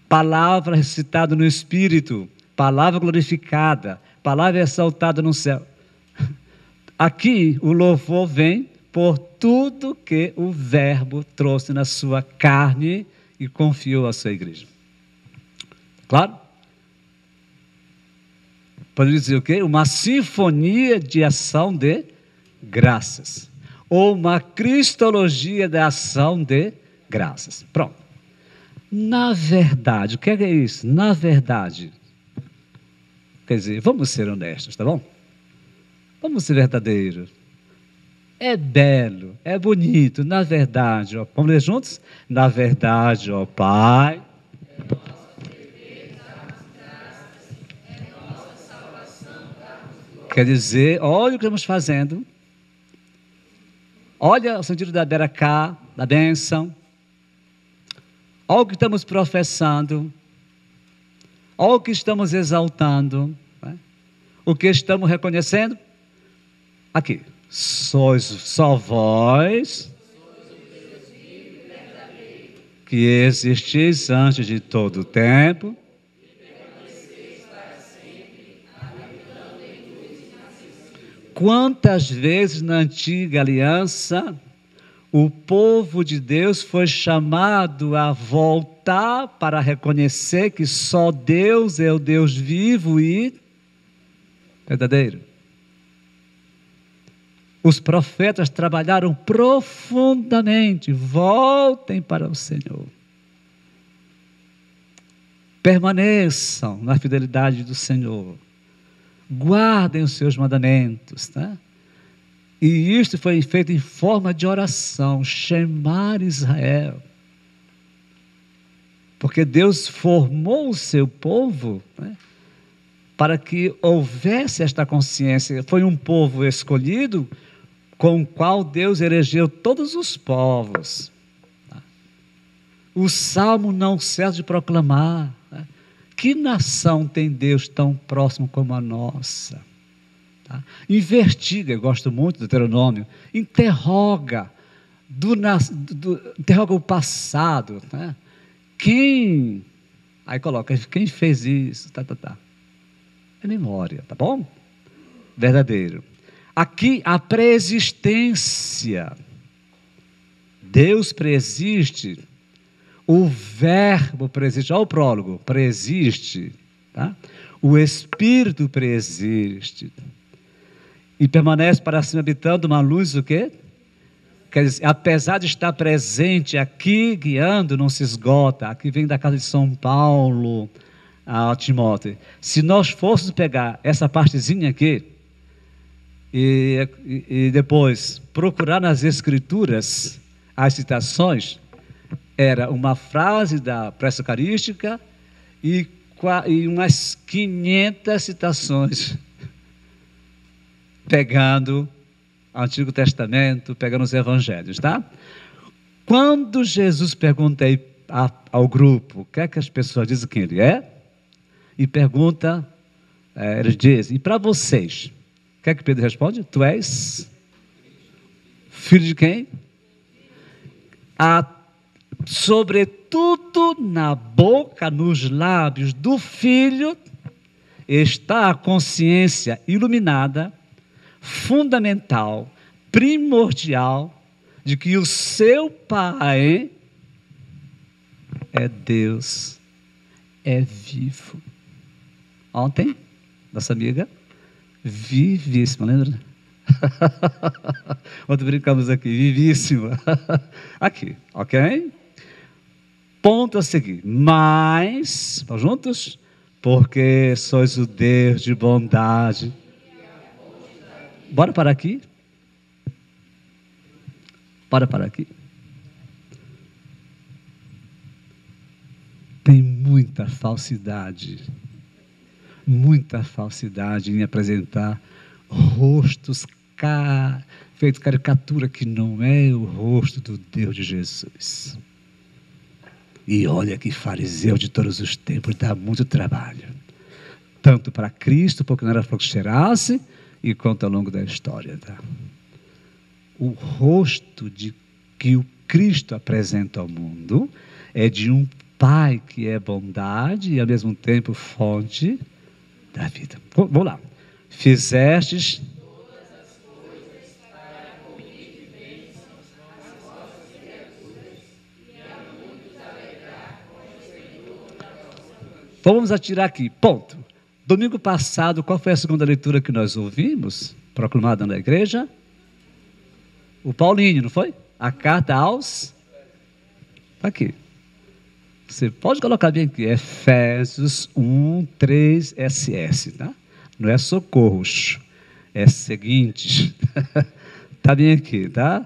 Palavra recitada no Espírito, palavra glorificada, palavra exaltada no céu. Aqui o louvor vem por tudo que o Verbo trouxe na sua carne e confiou à sua igreja. Claro? Pode dizer o quê? Uma sinfonia de ação de graças. Ou uma cristologia da ação de graças. Pronto. Na verdade, o que é isso? Na verdade, quer dizer, vamos ser honestos, tá bom? Vamos ser verdadeiros. É belo, é bonito, na verdade, ó, vamos ler juntos? Na verdade, ó Pai, quer dizer, olha o que estamos fazendo. Olha o sentido da beracá, da bênção. Olha o que estamos professando. Olha o que estamos exaltando. Né? O que estamos reconhecendo. Aqui. Sois só vós que existis antes de todo o tempo. Quantas vezes na antiga aliança o povo de Deus foi chamado a voltar para reconhecer que só Deus é o Deus vivo e verdadeiro. Os profetas trabalharam profundamente. Voltem para o Senhor. Permaneçam na fidelidade do Senhor. Guardem os seus mandamentos, tá? E isto foi feito em forma de oração, chamar Israel. Porque Deus formou o seu povo, né, para que houvesse esta consciência. Foi um povo escolhido com o qual Deus elegeu todos os povos. Tá? O Salmo não cessa de proclamar, né? Que nação tem Deus tão próximo como a nossa? Tá? Investiga, eu gosto muito do Deuteronômio, interroga o passado. Né? Quem Aí coloca, quem fez isso, tá. É memória, tá bom? Verdadeiro. Aqui, a preexistência. Deus preexiste. O verbo preexiste. Olha o prólogo. Preexiste. Tá? O Espírito preexiste. E permanece para cima habitando uma luz, o quê? Quer dizer, apesar de estar presente aqui, guiando, não se esgota. Aqui vem da casa de São Paulo, a Timóteo. Se nós fôssemos pegar essa partezinha aqui, e depois procurar nas Escrituras as citações, era uma frase da prece eucarística e umas 500 citações, pegando o Antigo Testamento, pegando os Evangelhos, tá? Quando Jesus pergunta ao grupo o que é que as pessoas dizem quem ele é, e pergunta, eles dizem, e para vocês? O que é que Pedro responde? Tu és filho de quem? Sobretudo na boca, nos lábios do filho, está a consciência iluminada, fundamental, primordial, de que o seu Pai é Deus, é vivo. Ontem, nossa amiga, vivíssima, lembra? Ontem brincamos aqui, vivíssima. Aqui, ok? Ponto a seguir. Mas, estão juntos? Porque sois o Deus de bondade. Bora parar aqui? Bora parar aqui? Tem muita falsidade em apresentar rostos feito caricatura que não é o rosto do Deus de Jesus. E olha que fariseu de todos os tempos, dá muito trabalho. Tanto para Cristo, porque não era flor que cheirasse, e quanto ao longo da história. Tá? O rosto que o Cristo apresenta ao mundo é de um Pai que é bondade e ao mesmo tempo fonte da vida. Vamos lá. Fizestes vamos atirar aqui, ponto. Domingo passado, qual foi a segunda leitura que nós ouvimos, proclamada na igreja? O Paulinho, não foi? A carta aos... Está aqui. Você pode colocar bem aqui, Efésios 1, 3, SS, tá? Não é socorros, é seguinte. Está bem aqui, tá?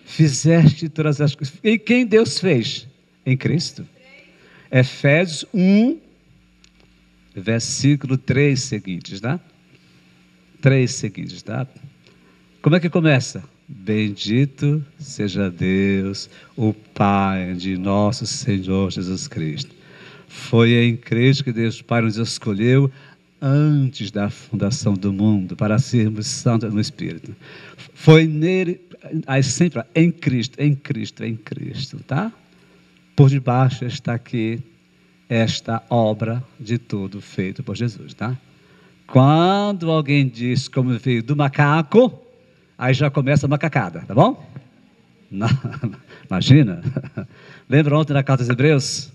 Fizeste todas as coisas. E quem Deus fez? Em Cristo. Efésios 1, versículo 3 seguintes, tá? 3 seguintes, tá? Como é que começa? Bendito seja Deus, o Pai de nosso Senhor Jesus Cristo. Foi em Cristo que Deus Pai nos escolheu antes da fundação do mundo para sermos santos no Espírito. Foi nele, aí sempre em Cristo, tá? Por debaixo está aqui esta obra de tudo feito por Jesus, tá? Quando alguém diz como veio do macaco, aí já começa a macacada, tá bom? Não, imagina. Lembra ontem na carta aos Hebreus?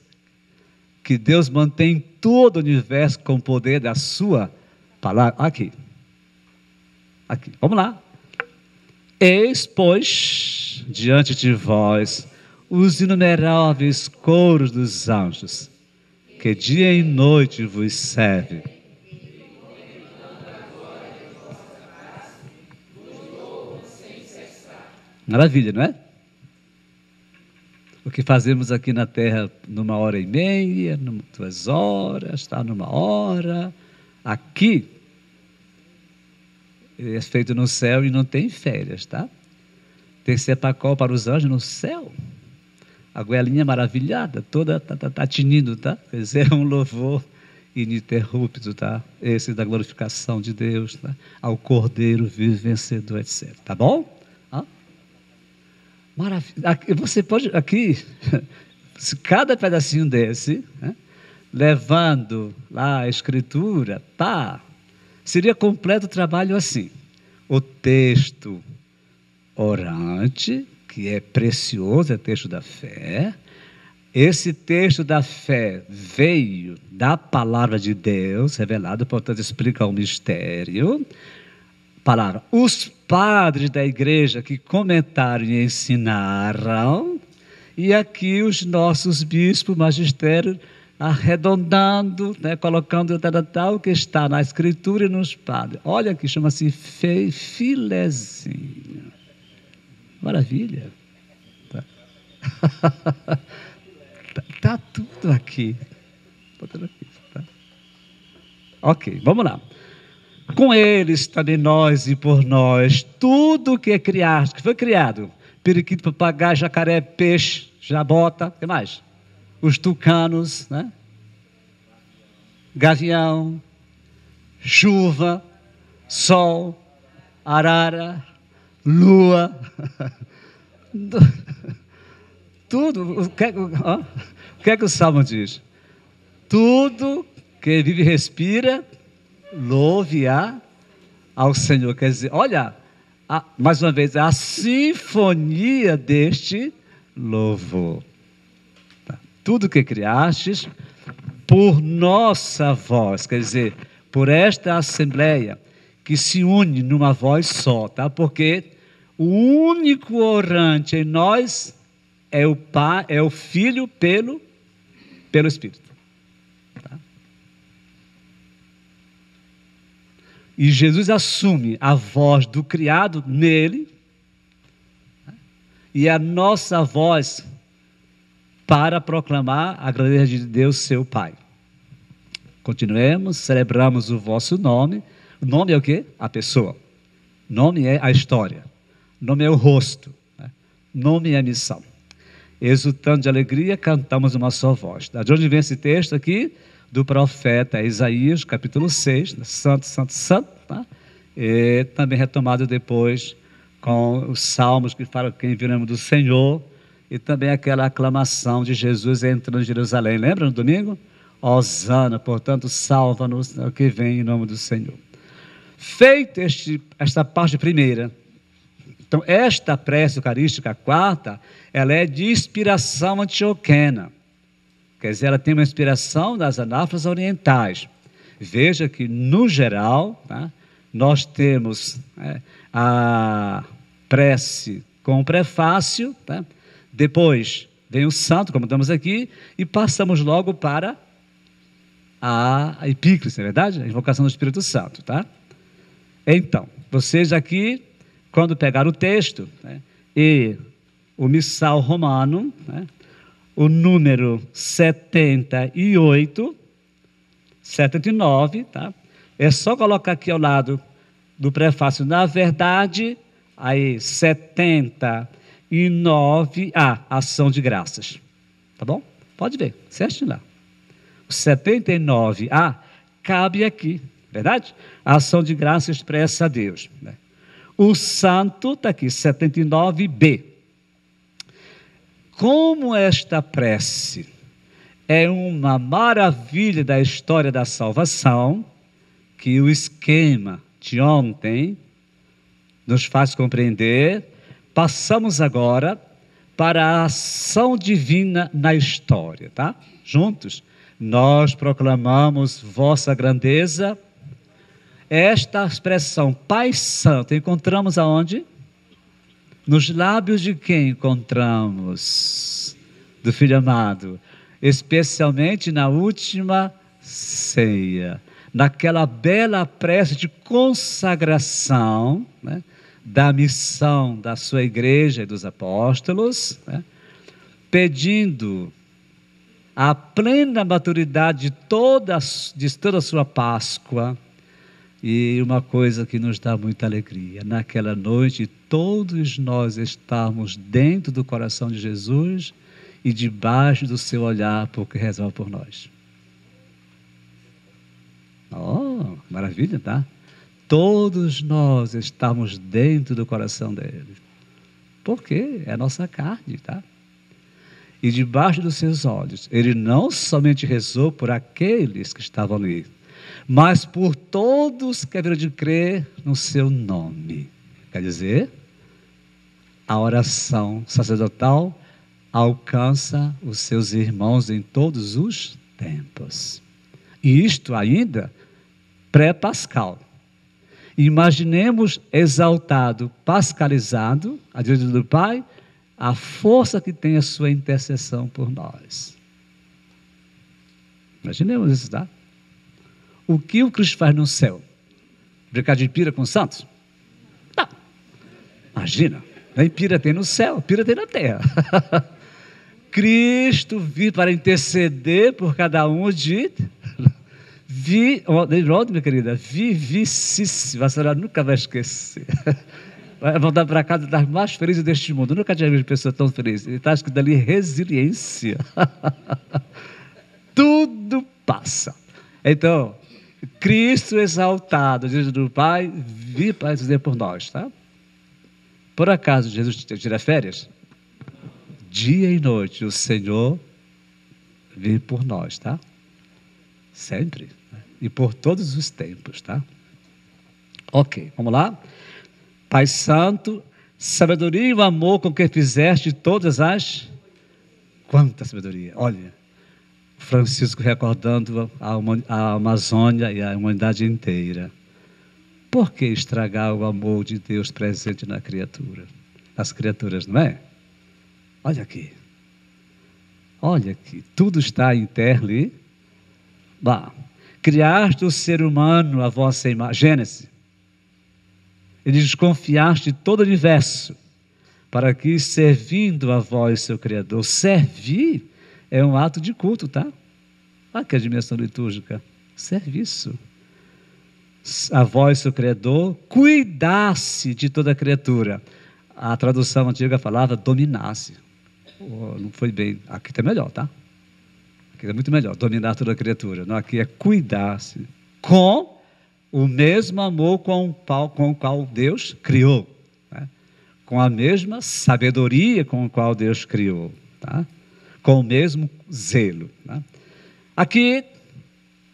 Que Deus mantém todo o universo com o poder da sua palavra. Aqui, vamos lá. Eis, pois, diante de vós, os inumeráveis coros dos anjos, que dia e noite vos serve. Maravilha, não é? O que fazemos aqui na terra numa hora e meia, 2 horas, tá? Numa hora. Aqui é feito no céu e não tem férias, tá? Tem sepacol para os anjos no céu. A goelinha maravilhada, toda tá tinindo, tá? Quer dizer, é um louvor ininterrupto, tá? Esse da glorificação de Deus, tá? Ao Cordeiro vivo vencedor, etc. Tá bom? Maravilha. Você pode, aqui, cada pedacinho desse, né, levando lá a escritura, tá? Seria completo o trabalho assim. O texto orante, que é precioso, é texto da fé. Esse texto da fé veio da palavra de Deus, revelado, portanto, explica o mistério. Palavra. Os padres da igreja que comentaram e ensinaram, e aqui os nossos bispos, magistério, arredondando, né, colocando tal que está na escritura e nos padres. Olha aqui, chama-se filezinho. Maravilha. Tá, tá tudo aqui. Tá? Ok, vamos lá. Com eles também nós e por nós, tudo que é criado, que foi criado, periquito, papagaio, jacaré, peixe, jabota, o que mais? Os tucanos, né? Gavião, chuva, sol, arara, lua, tudo. O que é que o Salmo diz? Tudo que vive e respira, louve ao Senhor. Quer dizer, olha, mais uma vez, a sinfonia deste louvor. Tá. Tudo que criastes, por nossa voz, quer dizer, por esta assembleia, que se une numa voz só, tá? Porque o único orante em nós é o Pai, é o Filho pelo Espírito. Tá? E Jesus assume a voz do criado nele, e a nossa voz para proclamar a grandeza de Deus, seu Pai. Continuemos, celebramos o vosso nome. O nome é o quê? A pessoa. Nome é a história. Nome é o rosto. Né? Nome é a missão. Exultando de alegria, cantamos uma só voz. De onde vem esse texto aqui? Do profeta Isaías, capítulo 6, santo, santo, santo, tá? E também retomado depois com os salmos que falam quem viramos do Senhor, e também aquela aclamação de Jesus entrando em Jerusalém. Lembra no domingo? Hosana, portanto, salva-nos o que vem em nome do Senhor. Feito esta parte primeira, então esta prece eucarística, a quarta, ela é de inspiração antioquena. Quer dizer, ela tem uma inspiração das anáforas orientais. Veja que, no geral, tá, nós temos a prece com o prefácio, tá? Depois vem o santo, como estamos aqui, e passamos logo para a epíclise, não é verdade? A invocação do Espírito Santo, tá? Então, vocês aqui, quando pegar o texto, né, e o missal romano, né, o número 78, 79, tá? É só colocar aqui ao lado do prefácio, na verdade, aí 79, ação de graças, tá bom? Pode ver, certinho lá. O 79A cabe aqui, verdade? A ação de graças expressa a Deus. Né? O santo está aqui, 79B. Como esta prece é uma maravilha da história da salvação, que o esquema de ontem nos faz compreender, passamos agora para a ação divina na história, tá? Juntos, nós proclamamos vossa grandeza. Esta expressão Pai Santo, encontramos aonde? Nos lábios de quem encontramos? Do Filho amado. Especialmente na última ceia. Naquela bela prece de consagração, né, da missão da sua igreja e dos apóstolos, né, pedindo a plena maturidade de toda a sua Páscoa. E uma coisa que nos dá muita alegria, naquela noite todos nós estamos dentro do coração de Jesus e debaixo do seu olhar, porque rezava por nós. Oh, maravilha, tá? Todos nós estamos dentro do coração dele. Por quê? É a nossa carne, tá? e debaixo dos seus olhos, ele não somente rezou por aqueles que estavam ali, mas por todos que haviam de crer no seu nome. Quer dizer, a oração sacerdotal alcança os seus irmãos em todos os tempos. E isto ainda pré-pascal. Imaginemos exaltado, pascalizado, à direita do Pai, a força que tem a sua intercessão por nós. Imaginemos isso, tá? O que o Cristo faz no céu? Brincar de pira com os santos? Não. Imagina, nem pira tem no céu, pira tem na terra. Cristo veio para interceder por cada um de... minha querida, vivicíssima, a senhora nunca vai esquecer. Vai voltar para casa das mais felizes deste mundo. Eu nunca tinha visto pessoa tão feliz. Ele está escrito ali resiliência. Tudo passa. Então, Cristo exaltado, diante do Pai, vive para dizer por nós, tá? Por acaso Jesus tira férias? Dia e noite o Senhor vive por nós, tá? Sempre. E por todos os tempos, tá? Ok, vamos lá. Pai Santo, sabedoria e o amor com que fizeste todas as... Quanta sabedoria! Olha, Francisco recordando a Amazônia e a humanidade inteira. Por que estragar o amor de Deus presente na criatura? Nas criaturas, não é? Olha aqui. Olha aqui. Tudo está em terra ali. Bah. Criaste o ser humano à vossa imagem. Gênesis. E desconfiaste todo o universo, para que, servindo a vós, seu Criador, servir é um ato de culto, tá? Olha que a dimensão litúrgica. Serviço. A vós, seu Criador, cuidasse de toda a criatura. A tradução antiga falava dominasse. Não foi bem. Aqui está melhor, tá? Aqui é muito melhor, dominar toda a criatura. Não, aqui é cuidar-se com o mesmo amor com o qual Deus criou, né? Com a mesma sabedoria com a qual Deus criou, tá? Com o mesmo zelo, né? Aqui,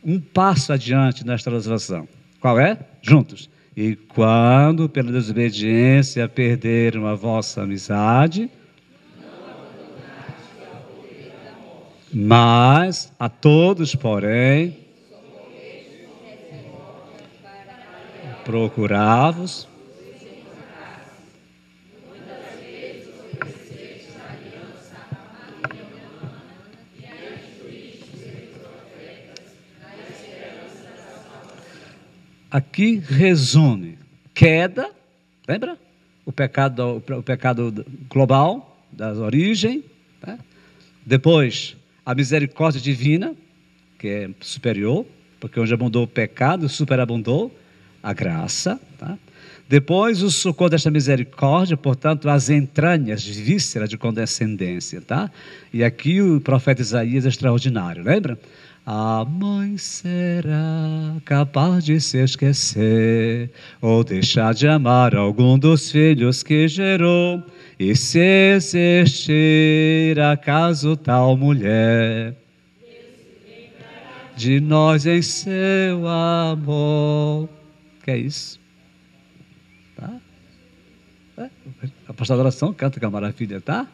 um passo adiante nesta translação. Qual é? Juntos. E quando, pela desobediência, perderam a vossa amizade, mas a todos, porém, procurava-vos. Aqui resume queda, lembra? O pecado global, da origem, né? Depois, a misericórdia divina, que é superior, porque onde abundou o pecado, superabundou a graça, tá? Depois o socorro desta misericórdia, portanto, as entranhas, víscera de condescendência, tá? E aqui o profeta Isaías é extraordinário, lembra? A mãe será capaz de se esquecer ou deixar de amar algum dos filhos que gerou, e se existir acaso tal mulher de nós em seu amor. Que é isso? Tá? A pastora da oração canta que é uma maravilha, tá?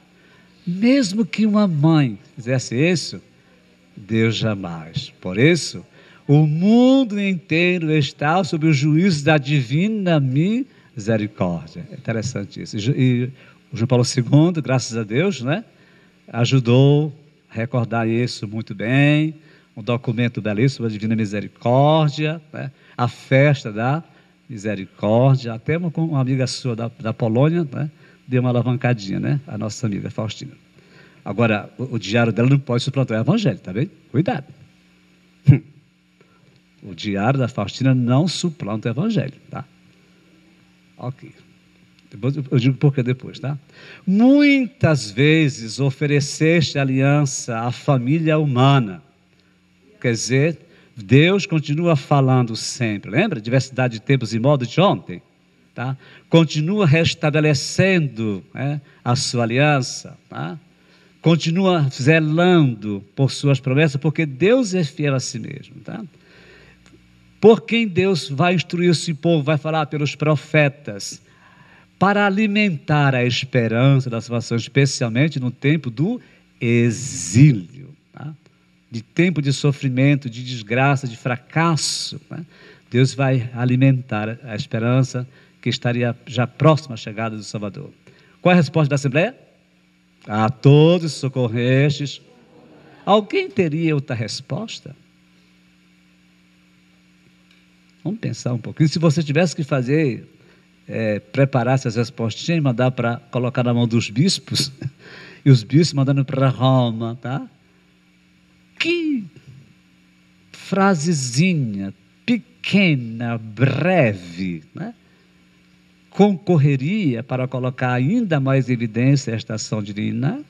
Mesmo que uma mãe fizesse isso, Deus jamais. Por isso, o mundo inteiro está sob o juízo da divina misericórdia. É interessante isso. E o João Paulo II, graças a Deus, né, ajudou a recordar isso muito bem. Um documento belíssimo da divina misericórdia, né, a festa da misericórdia. Até uma amiga sua da Polônia, né, deu uma alavancadinha, né, a nossa amiga Faustina. Agora, o diário dela não pode suplantar o evangelho, tá bem? Cuidado. O diário da Faustina não suplanta o evangelho, tá? Ok. Eu digo por que depois, tá? Muitas vezes ofereceste aliança à família humana. Quer dizer, Deus continua falando sempre. Lembra? Diversidade de tempos e modos de ontem. Tá? Continua restabelecendo, né, a sua aliança. Tá? continua zelando por suas promessas, porque Deus é fiel a si mesmo, tá? Por quem Deus vai instruir esse povo, vai falar pelos profetas, para alimentar a esperança da salvação, especialmente no tempo do exílio, tá? De tempo de sofrimento, de desgraça, de fracasso, tá? Deus vai alimentar a esperança que estaria já próxima à chegada do Salvador. Qual é a resposta da Assembleia? A todos socorrestes. Alguém teria outra resposta? Vamos pensar um pouquinho. Se você tivesse que fazer, preparar essas respostinhas e mandar para colocar na mão dos bispos, e os bispos mandando para Roma, tá? Que frasezinha pequena, breve, né? Concorreria para colocar ainda mais evidência esta ação divina?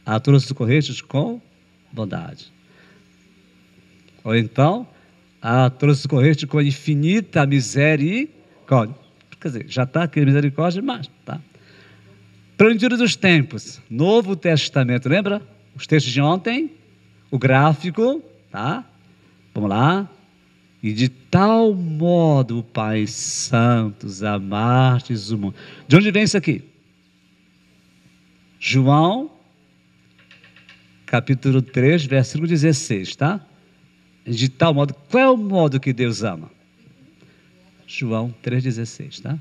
A todos os socorrestes com bondade. Ou então, a todos os socorrestes com infinita misericórdia. Quer dizer, já está aqui a misericórdia, mas tá. Plenitude dos tempos, Novo Testamento, lembra? Os textos de ontem, o gráfico, tá? Vamos lá. E de tal modo, Pai Santos, amastes o mundo. De onde vem isso aqui? João, capítulo 3, versículo 16, tá? De tal modo, qual é o modo que Deus ama? João 3,16, tá?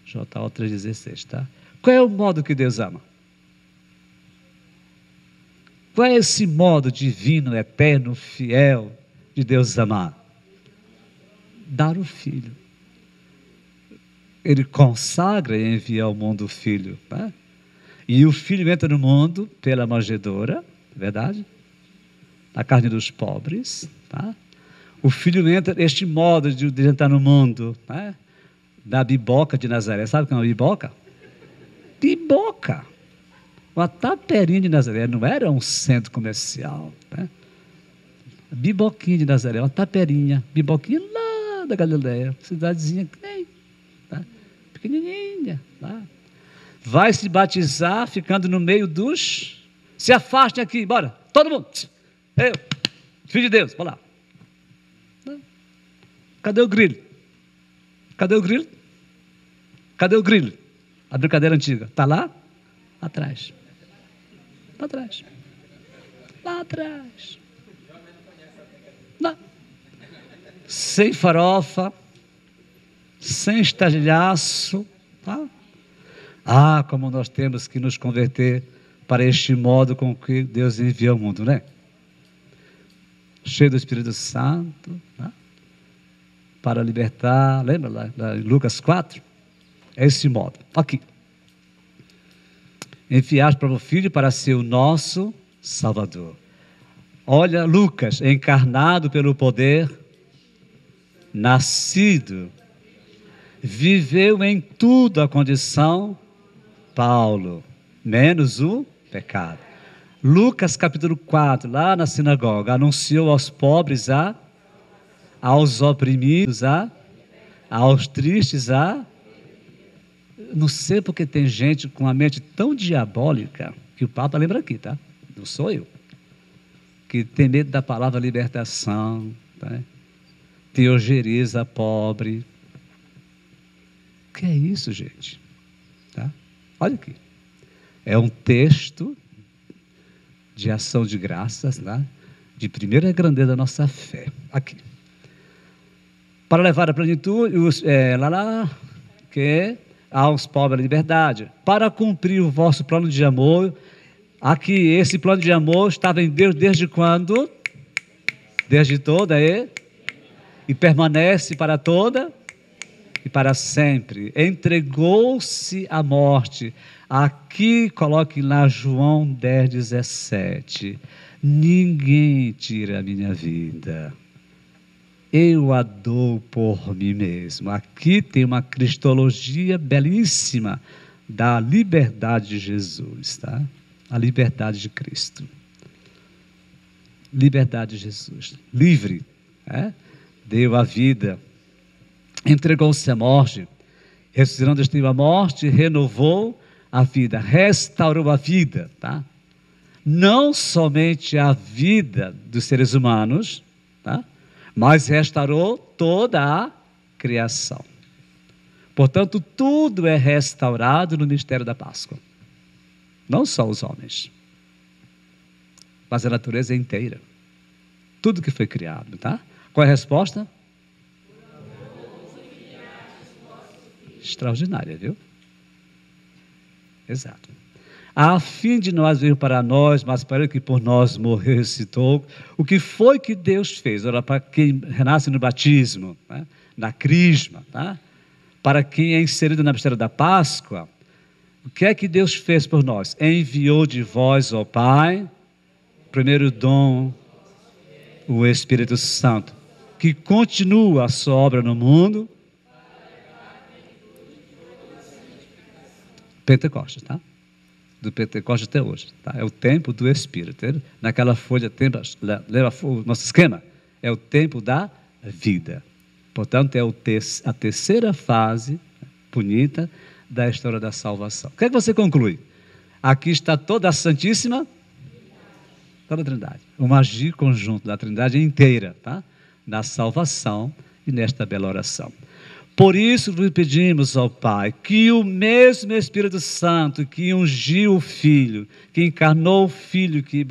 João 3,16, tá? Qual é o modo que Deus ama? Qual é esse modo divino, eterno, fiel de Deus amar? Dar o Filho. Ele consagra e envia ao mundo o Filho, tá? E o Filho entra no mundo pela manjedoura, verdade? Na carne dos pobres, tá? O Filho entra, este modo de entrar no mundo, tá? Da biboca de Nazaré. Sabe o que é uma biboca? Biboca. Uma taperinha de Nazaré, não era um centro comercial, tá? Biboquinha de Nazaré, uma taperinha, biboquinha lá da Galileia, cidadezinha, tá? Pequenininha, tá? Vai se batizar ficando no meio dos... Se afastem aqui, bora, todo mundo. Eu, filho de Deus, vamos lá. Cadê o grilo? Cadê o grilo? Cadê o grilo? A brincadeira antiga. Está lá? Atrás. Lá atrás. Lá atrás. Lá. Sem farofa, sem estardalhaço, tá? Ah, como nós temos que nos converter para este modo com que Deus envia ao mundo, né? Cheio do Espírito Santo, tá? Para libertar, lembra lá em Lucas 4? É esse modo, aqui. Enviaste para o Filho para ser o nosso Salvador. Olha, Lucas, encarnado pelo poder, nascido, viveu em tudo a condição, Paulo, menos o pecado. Lucas capítulo 4, lá na sinagoga, anunciou aos pobres, aos oprimidos, aos tristes, não sei porque tem gente com a mente tão diabólica, que o Papa lembra aqui, tá? Não sou eu. Que tem medo da palavra libertação, tá? Teogeriza pobre. O que é isso, gente? Tá? Olha aqui. É um texto de ação de graças, tá? De primeira grandeza da nossa fé. Aqui. Para levar a plenitude, que aos pobres a liberdade. Para cumprir o vosso plano de amor. Aqui, esse plano de amor estava em Deus desde quando? Desde toda e permanece para toda e para sempre. Entregou-se à morte. Aqui, coloque lá João 10,17. Ninguém tira a minha vida. Eu a dou por mim mesmo. Aqui tem uma cristologia belíssima da liberdade de Jesus, tá? A liberdade de Cristo. Liberdade de Jesus. Livre, deu a vida, entregou-se à morte, ressuscitando a morte, renovou a vida, restaurou a vida, tá? Não somente a vida dos seres humanos, tá? Mas restaurou toda a criação. Portanto, tudo é restaurado no mistério da Páscoa. Não só os homens, mas a natureza inteira. Tudo que foi criado, tá? Qual é a resposta? Extraordinária, viu? Exato. A fim de nós vir para nós, mas para ele que por nós morreu e ressuscitou. O que foi que Deus fez? Ora, para quem renasce no batismo, né? Na crisma, tá? Para quem é inserido na mistério da Páscoa, o que é que Deus fez por nós? Enviou de vós, ó Pai, primeiro dom, o Espírito Santo, que continua a sua obra no mundo. Pentecostes, tá? Do Pentecostes até hoje, tá? É o tempo do Espírito. Naquela folha, leva o nosso esquema, é o tempo da vida. Portanto, é a terceira fase bonita da história da salvação. O que é que você conclui? Aqui está toda a Santíssima, toda a Trindade. O agir conjunto da Trindade inteira, tá? Na salvação e nesta bela oração. Por isso lhe pedimos ao Pai que o mesmo Espírito Santo que ungiu o Filho, que encarnou o Filho, que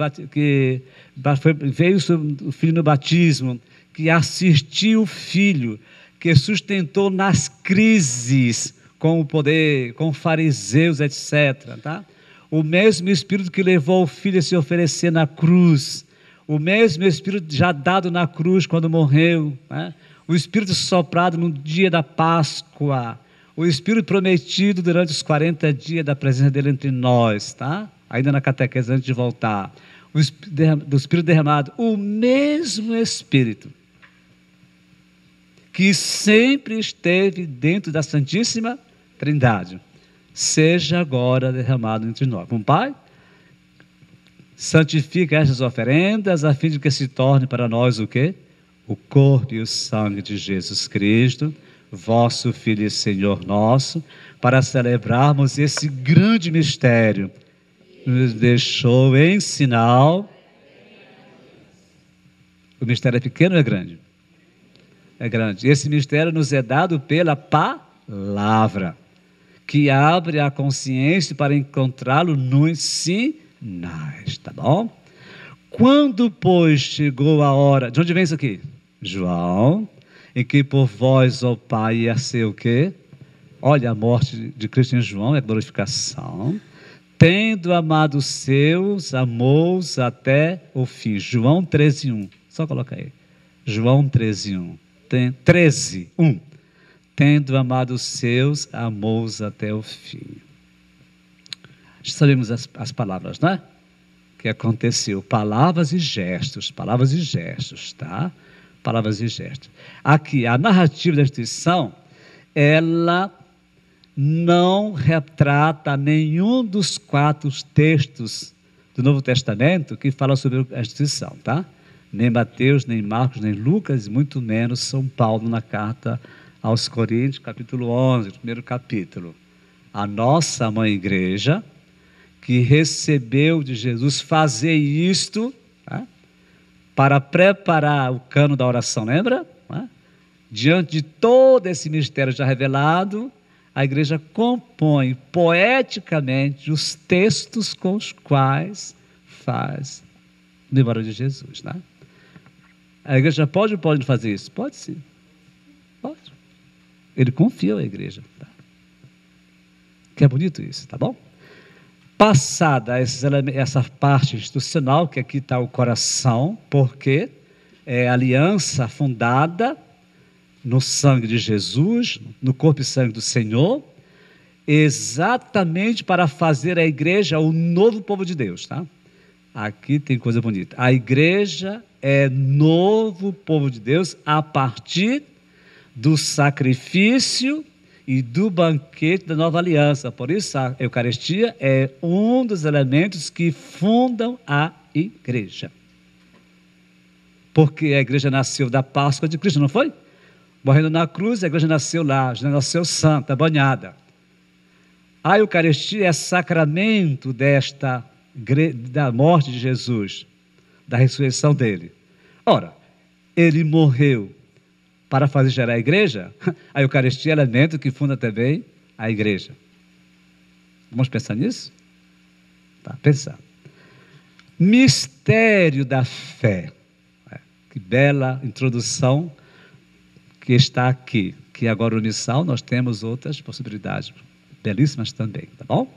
veio sobre o Filho no batismo, que assistiu o Filho, que sustentou nas crises com o poder, com fariseus, etc. Tá? O mesmo Espírito que levou o Filho a se oferecer na cruz, o mesmo Espírito já dado na cruz quando morreu, né? O Espírito soprado no dia da Páscoa, o Espírito prometido durante os 40 dias da presença dele entre nós, tá? Ainda na catequese antes de voltar, do Espírito derramado, o mesmo Espírito que sempre esteve dentro da Santíssima Trindade, seja agora derramado entre nós. Bom Pai, santifica estas oferendas a fim de que se torne para nós o quê? O corpo e o sangue de Jesus Cristo, vosso Filho e Senhor nosso, para celebrarmos esse grande mistério. Nos deixou em sinal. O mistério é pequeno ou é grande? É grande. Esse mistério nos é dado pela palavra, que abre a consciência para encontrá-lo nos sinais, tá bom? Quando, pois, chegou a hora... De onde vem isso aqui? João, em que por vós, ó Pai, ia ser o quê? Olha, a morte de Cristo em João é glorificação. Tendo amado os seus, amou-os até o fim. João 13:1. Só coloca aí. João 13:1. 13:1. Tendo amado os seus, amou-os até o fim. Sabemos as palavras, não é? Que aconteceu, palavras e gestos, tá? Palavras e gestos. Aqui, a narrativa da instituição, ela não retrata nenhum dos 4 textos do Novo Testamento que falam sobre a instituição, tá? Nem Mateus, nem Marcos, nem Lucas, muito menos São Paulo na carta aos Coríntios, capítulo 11, primeiro capítulo. A nossa mãe igreja, que recebeu de Jesus fazer isto, tá? Para preparar o cano da oração, lembra? Tá? Diante de todo esse mistério já revelado, a igreja compõe poeticamente os textos com os quais faz memória de Jesus. Tá? A igreja pode ou pode fazer isso? Pode sim. Pode. Ele confia na igreja. Tá? Que é bonito isso, tá bom? Passada essa parte institucional, que aqui está o coração, porque é a aliança fundada no sangue de Jesus, no corpo e sangue do Senhor, exatamente para fazer a igreja o novo povo de Deus, tá? Aqui tem coisa bonita. A igreja é novo povo de Deus a partir do sacrifício e do banquete da nova aliança. Por isso a Eucaristia é um dos elementos que fundam a igreja. Porque a igreja nasceu da Páscoa de Cristo, não foi? Morrendo na cruz, a igreja nasceu lá, já nasceu santa, banhada. A Eucaristia é sacramento da morte de Jesus, da ressurreição dele. Ora, ele morreu para fazer gerar a igreja. A Eucaristia é elemento que funda também a igreja. Vamos pensar nisso? Tá, pensar. Mistério da fé. Que bela introdução que está aqui. Que agora no missal nós temos outras possibilidades belíssimas também, tá bom?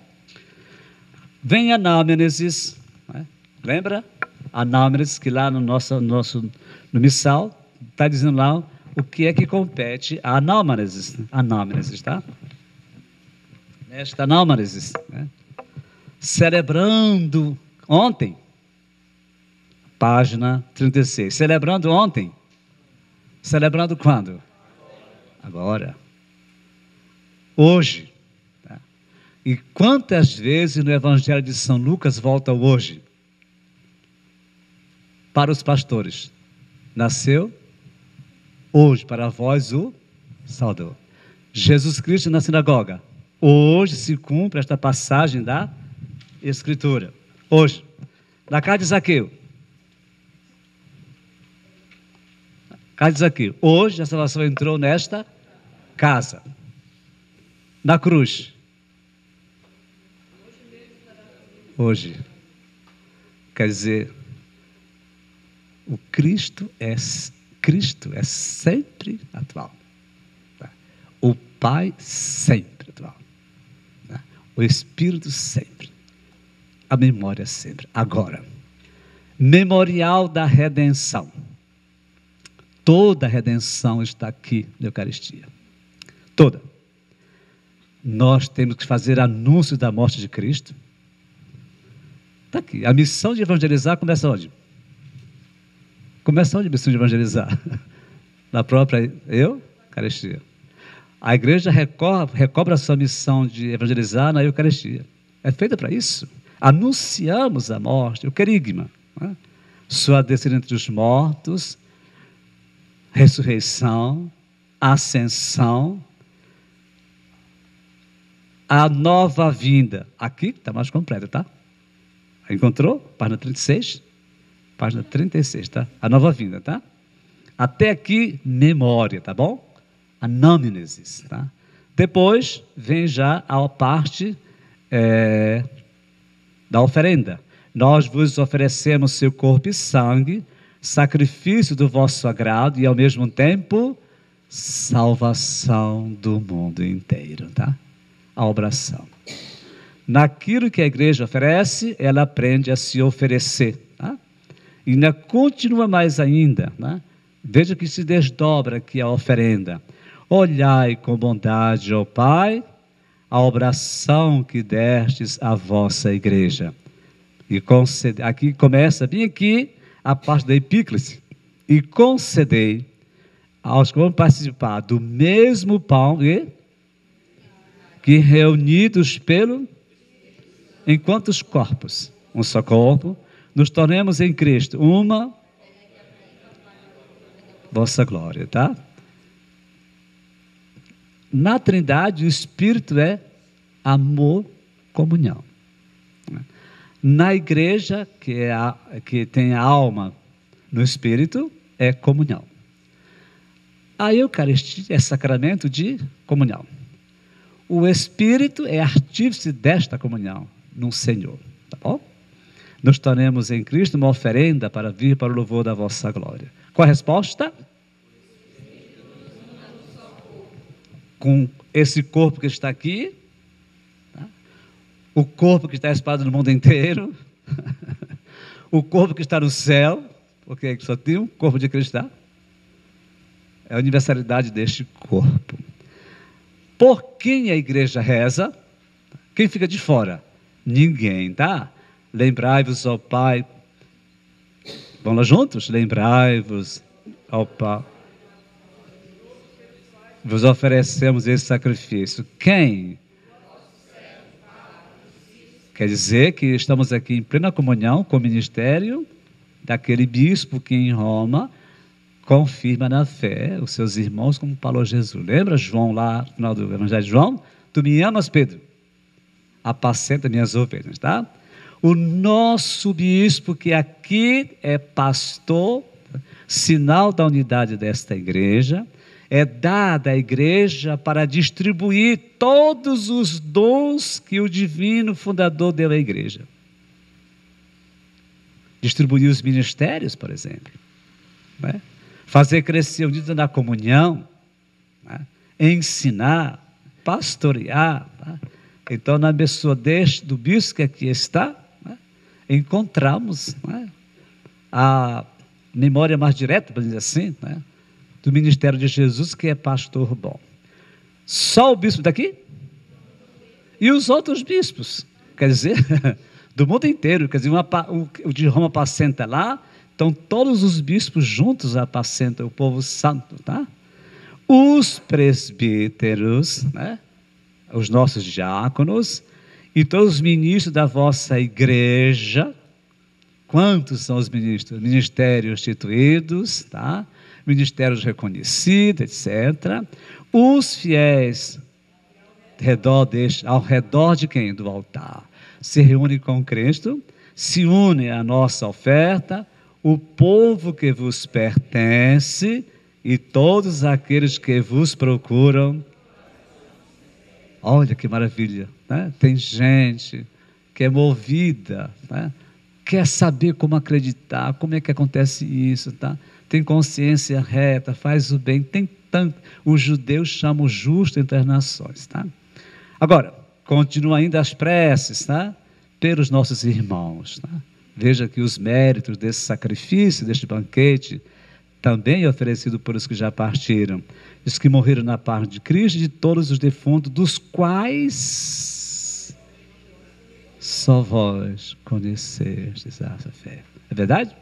Vem a anamnesis, né? Lembra? A anamnesis, que lá no missal está dizendo lá o que é que compete a anamnesis, tá? Nesta anamnesis, né? Celebrando ontem, página 36. Celebrando ontem. Celebrando quando? Agora. Hoje. Tá? E quantas vezes no Evangelho de São Lucas volta o hoje? Para os pastores. Nasceu hoje, para vós o Salvador. Jesus Cristo na sinagoga. Hoje se cumpre esta passagem da Escritura. Hoje. Na casa de Zaqueu. Casa de Zaqueu. Hoje a salvação entrou nesta casa. Na cruz. Hoje. Quer dizer, o Cristo é sempre atual. Tá? O Pai sempre atual. Tá? O Espírito sempre. A memória sempre. Agora, memorial da redenção. Toda a redenção está aqui na Eucaristia. Toda. Nós temos que fazer anúncio da morte de Cristo. Está aqui. A missão de evangelizar começa onde? Começa onde a missão de evangelizar? Na própria Eucaristia. A igreja recobra a sua missão de evangelizar na Eucaristia. É feita para isso. Anunciamos a morte, o querigma. Né? Sua descida entre os mortos, ressurreição, ascensão, a nova vinda. Aqui está mais completa, tá? Encontrou? Página 36? Página 36, tá? A nova vinda, tá? Até aqui, memória, tá bom? Anamnesis, tá? Depois, vem já a parte da oferenda. Nós vos oferecemos seu corpo e sangue, sacrifício do vosso agrado e, ao mesmo tempo, salvação do mundo inteiro, tá? A oração. Naquilo que a igreja oferece, ela aprende a se oferecer, tá? E ainda continua mais ainda, né? Veja que se desdobra aqui a oferenda. Olhai com bondade, ó Pai, a oração que destes à vossa igreja. E aqui começa bem aqui a parte da epíclise. E concedei aos que vão participar do mesmo pão que reunidos em quantos corpos? Um só corpo. Nos tornemos em Cristo uma vossa glória, tá? Na Trindade, o Espírito é amor, comunhão. Na igreja, que tem a alma no Espírito, é comunhão. A Eucaristia é sacramento de comunhão. O Espírito é artífice desta comunhão no Senhor, tá bom? Nos tornemos em Cristo uma oferenda para vir para o louvor da vossa glória. Qual a resposta? Com esse corpo que está aqui, tá? O corpo que está espalhado no mundo inteiro, o corpo que está no céu, porque só tem um corpo de Cristo, tá? É a universalidade deste corpo. Por quem a igreja reza? Quem fica de fora? Ninguém, tá? Lembrai-vos ao Pai. Vamos lá juntos? Lembrai-vos ao Pai. Vos oferecemos esse sacrifício. Quem? Quer dizer que estamos aqui em plena comunhão com o ministério daquele bispo que em Roma confirma na fé os seus irmãos, como falou Jesus. Lembra João lá, no final do Evangelho de João? Tu me amas, Pedro? apacenta minhas ovelhas, tá? O nosso bispo, que aqui é pastor, sinal da unidade desta igreja, é dada à igreja para distribuir todos os dons que o divino fundador deu à igreja. Distribuir os ministérios, por exemplo, né? Fazer crescer unido na comunhão, né? Ensinar, pastorear, tá? Então, na pessoa do bispo que aqui está, né? Encontramos, né? A memória mais direta, para dizer assim, né? Do ministério de Jesus, que é pastor bom. Só o bispo daqui? E os outros bispos, quer dizer, do mundo inteiro, quer dizer, o de Roma apacenta lá, então todos os bispos juntos apacentam o povo santo, tá? Os presbíteros, né? Os nossos diáconos e todos os ministros da vossa igreja. Quantos são os ministros? Ministérios instituídos, tá? Ministérios reconhecidos, etc. Os fiéis ao redor de quem? Do altar. Se reúnem com Cristo, se unem à nossa oferta, o povo que vos pertence e todos aqueles que vos procuram. Olha que maravilha, né? Tem gente que é movida, né? Quer saber como acreditar, como é que acontece isso, tá? Tem consciência reta, faz o bem, tem tanto. Os judeus chamam justo entre as nações, tá? Agora, continua ainda as preces, tá? Pelos nossos irmãos, tá? Veja que os méritos desse sacrifício, deste banquete, também é oferecido por os que já partiram, os que morreram na parte de Cristo, de todos os defuntos, dos quais só vós conhecestes a fé. É verdade?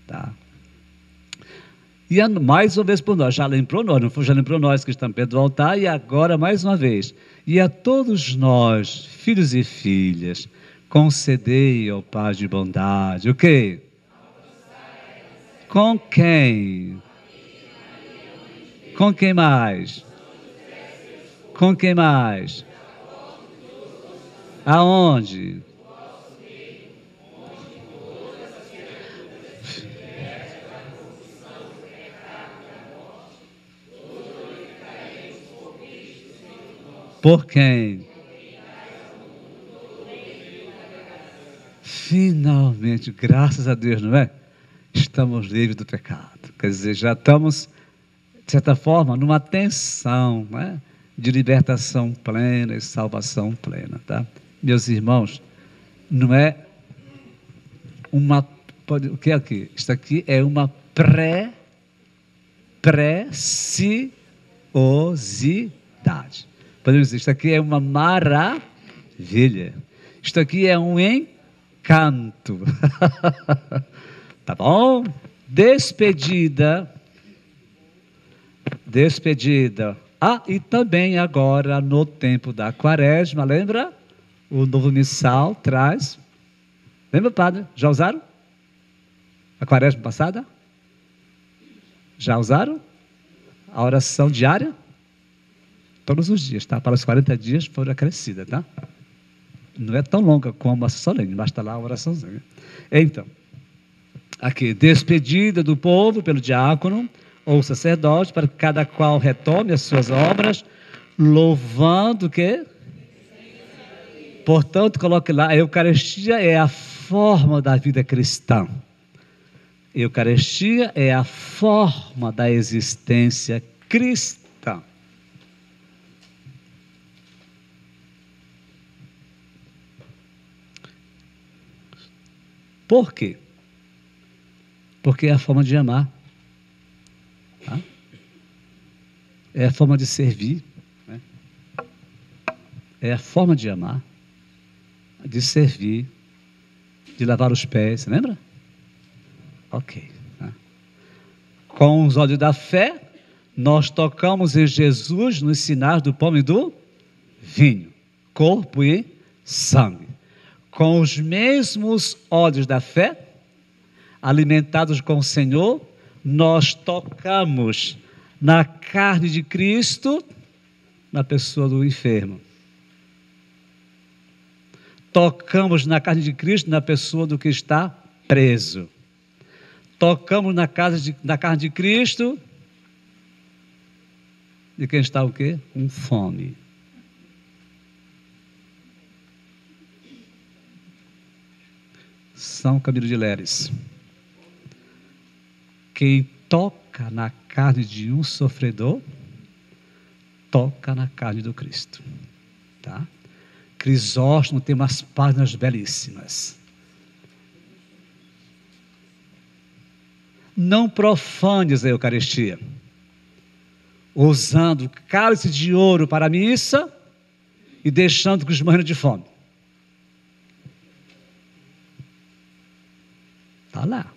Tá. E mais uma vez por nós, já lembrou nós, não foi? Já lembrou nós que estamos perto do altar, e agora mais uma vez. E a todos nós, filhos e filhas, concedei, ó Pai de bondade, o quê? Com quem? Com quem mais? Com quem mais? Aonde? Por quem? Finalmente, graças a Deus, não é? Estamos livres do pecado. Quer dizer, já estamos, de certa forma, numa tensão, não é? De libertação plena e salvação plena, tá? Meus irmãos, não é uma... O que é aqui? Isto aqui é uma preciosidade. Podemos dizer, isto aqui é uma maravilha. Isto aqui é um encanto. Tá bom? Despedida. Ah, e também agora no tempo da quaresma, lembra? O novo missal traz. Lembra, padre? Já usaram? A quaresma passada? Já usaram? A oração diária? Todos os dias, tá? Para os 40 dias foi acrescida, tá? Não é tão longa como a solene, basta lá a oraçãozinha. Então, aqui, despedida do povo pelo diácono ou sacerdote, para que cada qual retome as suas obras, louvando o quê? Portanto, coloque lá, a Eucaristia é a forma da vida cristã. Eucaristia é a forma da existência cristã. Por quê? Porque é a forma de amar. Tá? É a forma de servir. Né? É a forma de amar, de servir, de lavar os pés. Lembra? Ok. Tá? Com os olhos da fé, nós tocamos em Jesus nos sinais do pão e do vinho, corpo e sangue. Com os mesmos olhos da fé, alimentados com o Senhor, nós tocamos na carne de Cristo, na pessoa do enfermo. Tocamos na carne de Cristo, na pessoa do que está preso. Tocamos na carne de Cristo, de quem está o quê? Com fome. São Camilo de Leres. Quem toca na carne de um sofredor, toca na carne do Cristo. Tá? Crisóstomo tem umas páginas belíssimas. Não profanes a Eucaristia, usando cálice de ouro para a missa e deixando que os morrendo de fome. Está lá.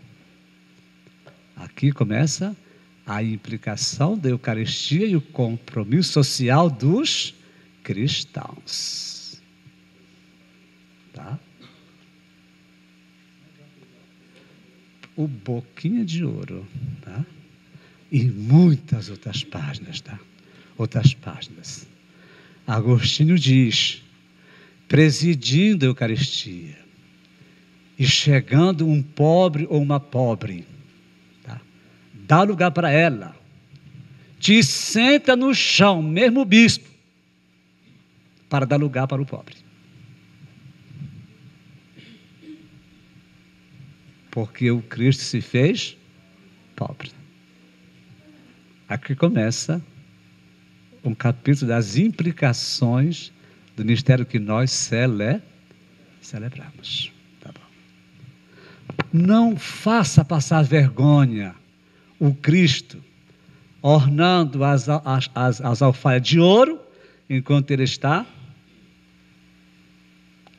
Aqui começa a implicação da Eucaristia e o compromisso social dos cristãos. Tá? O Boquinha de Ouro, tá? E muitas outras páginas, tá? Outras páginas. Agostinho diz, presidindo a Eucaristia e chegando um pobre ou uma pobre, tá? Dá lugar para ela, te senta no chão, mesmo o bispo, para dar lugar para o pobre. Porque o Cristo se fez pobre. Aqui começa um capítulo das implicações do mistério que nós celebramos. Tá bom. Não faça passar vergonha o Cristo ornando as alfaias de ouro, enquanto ele está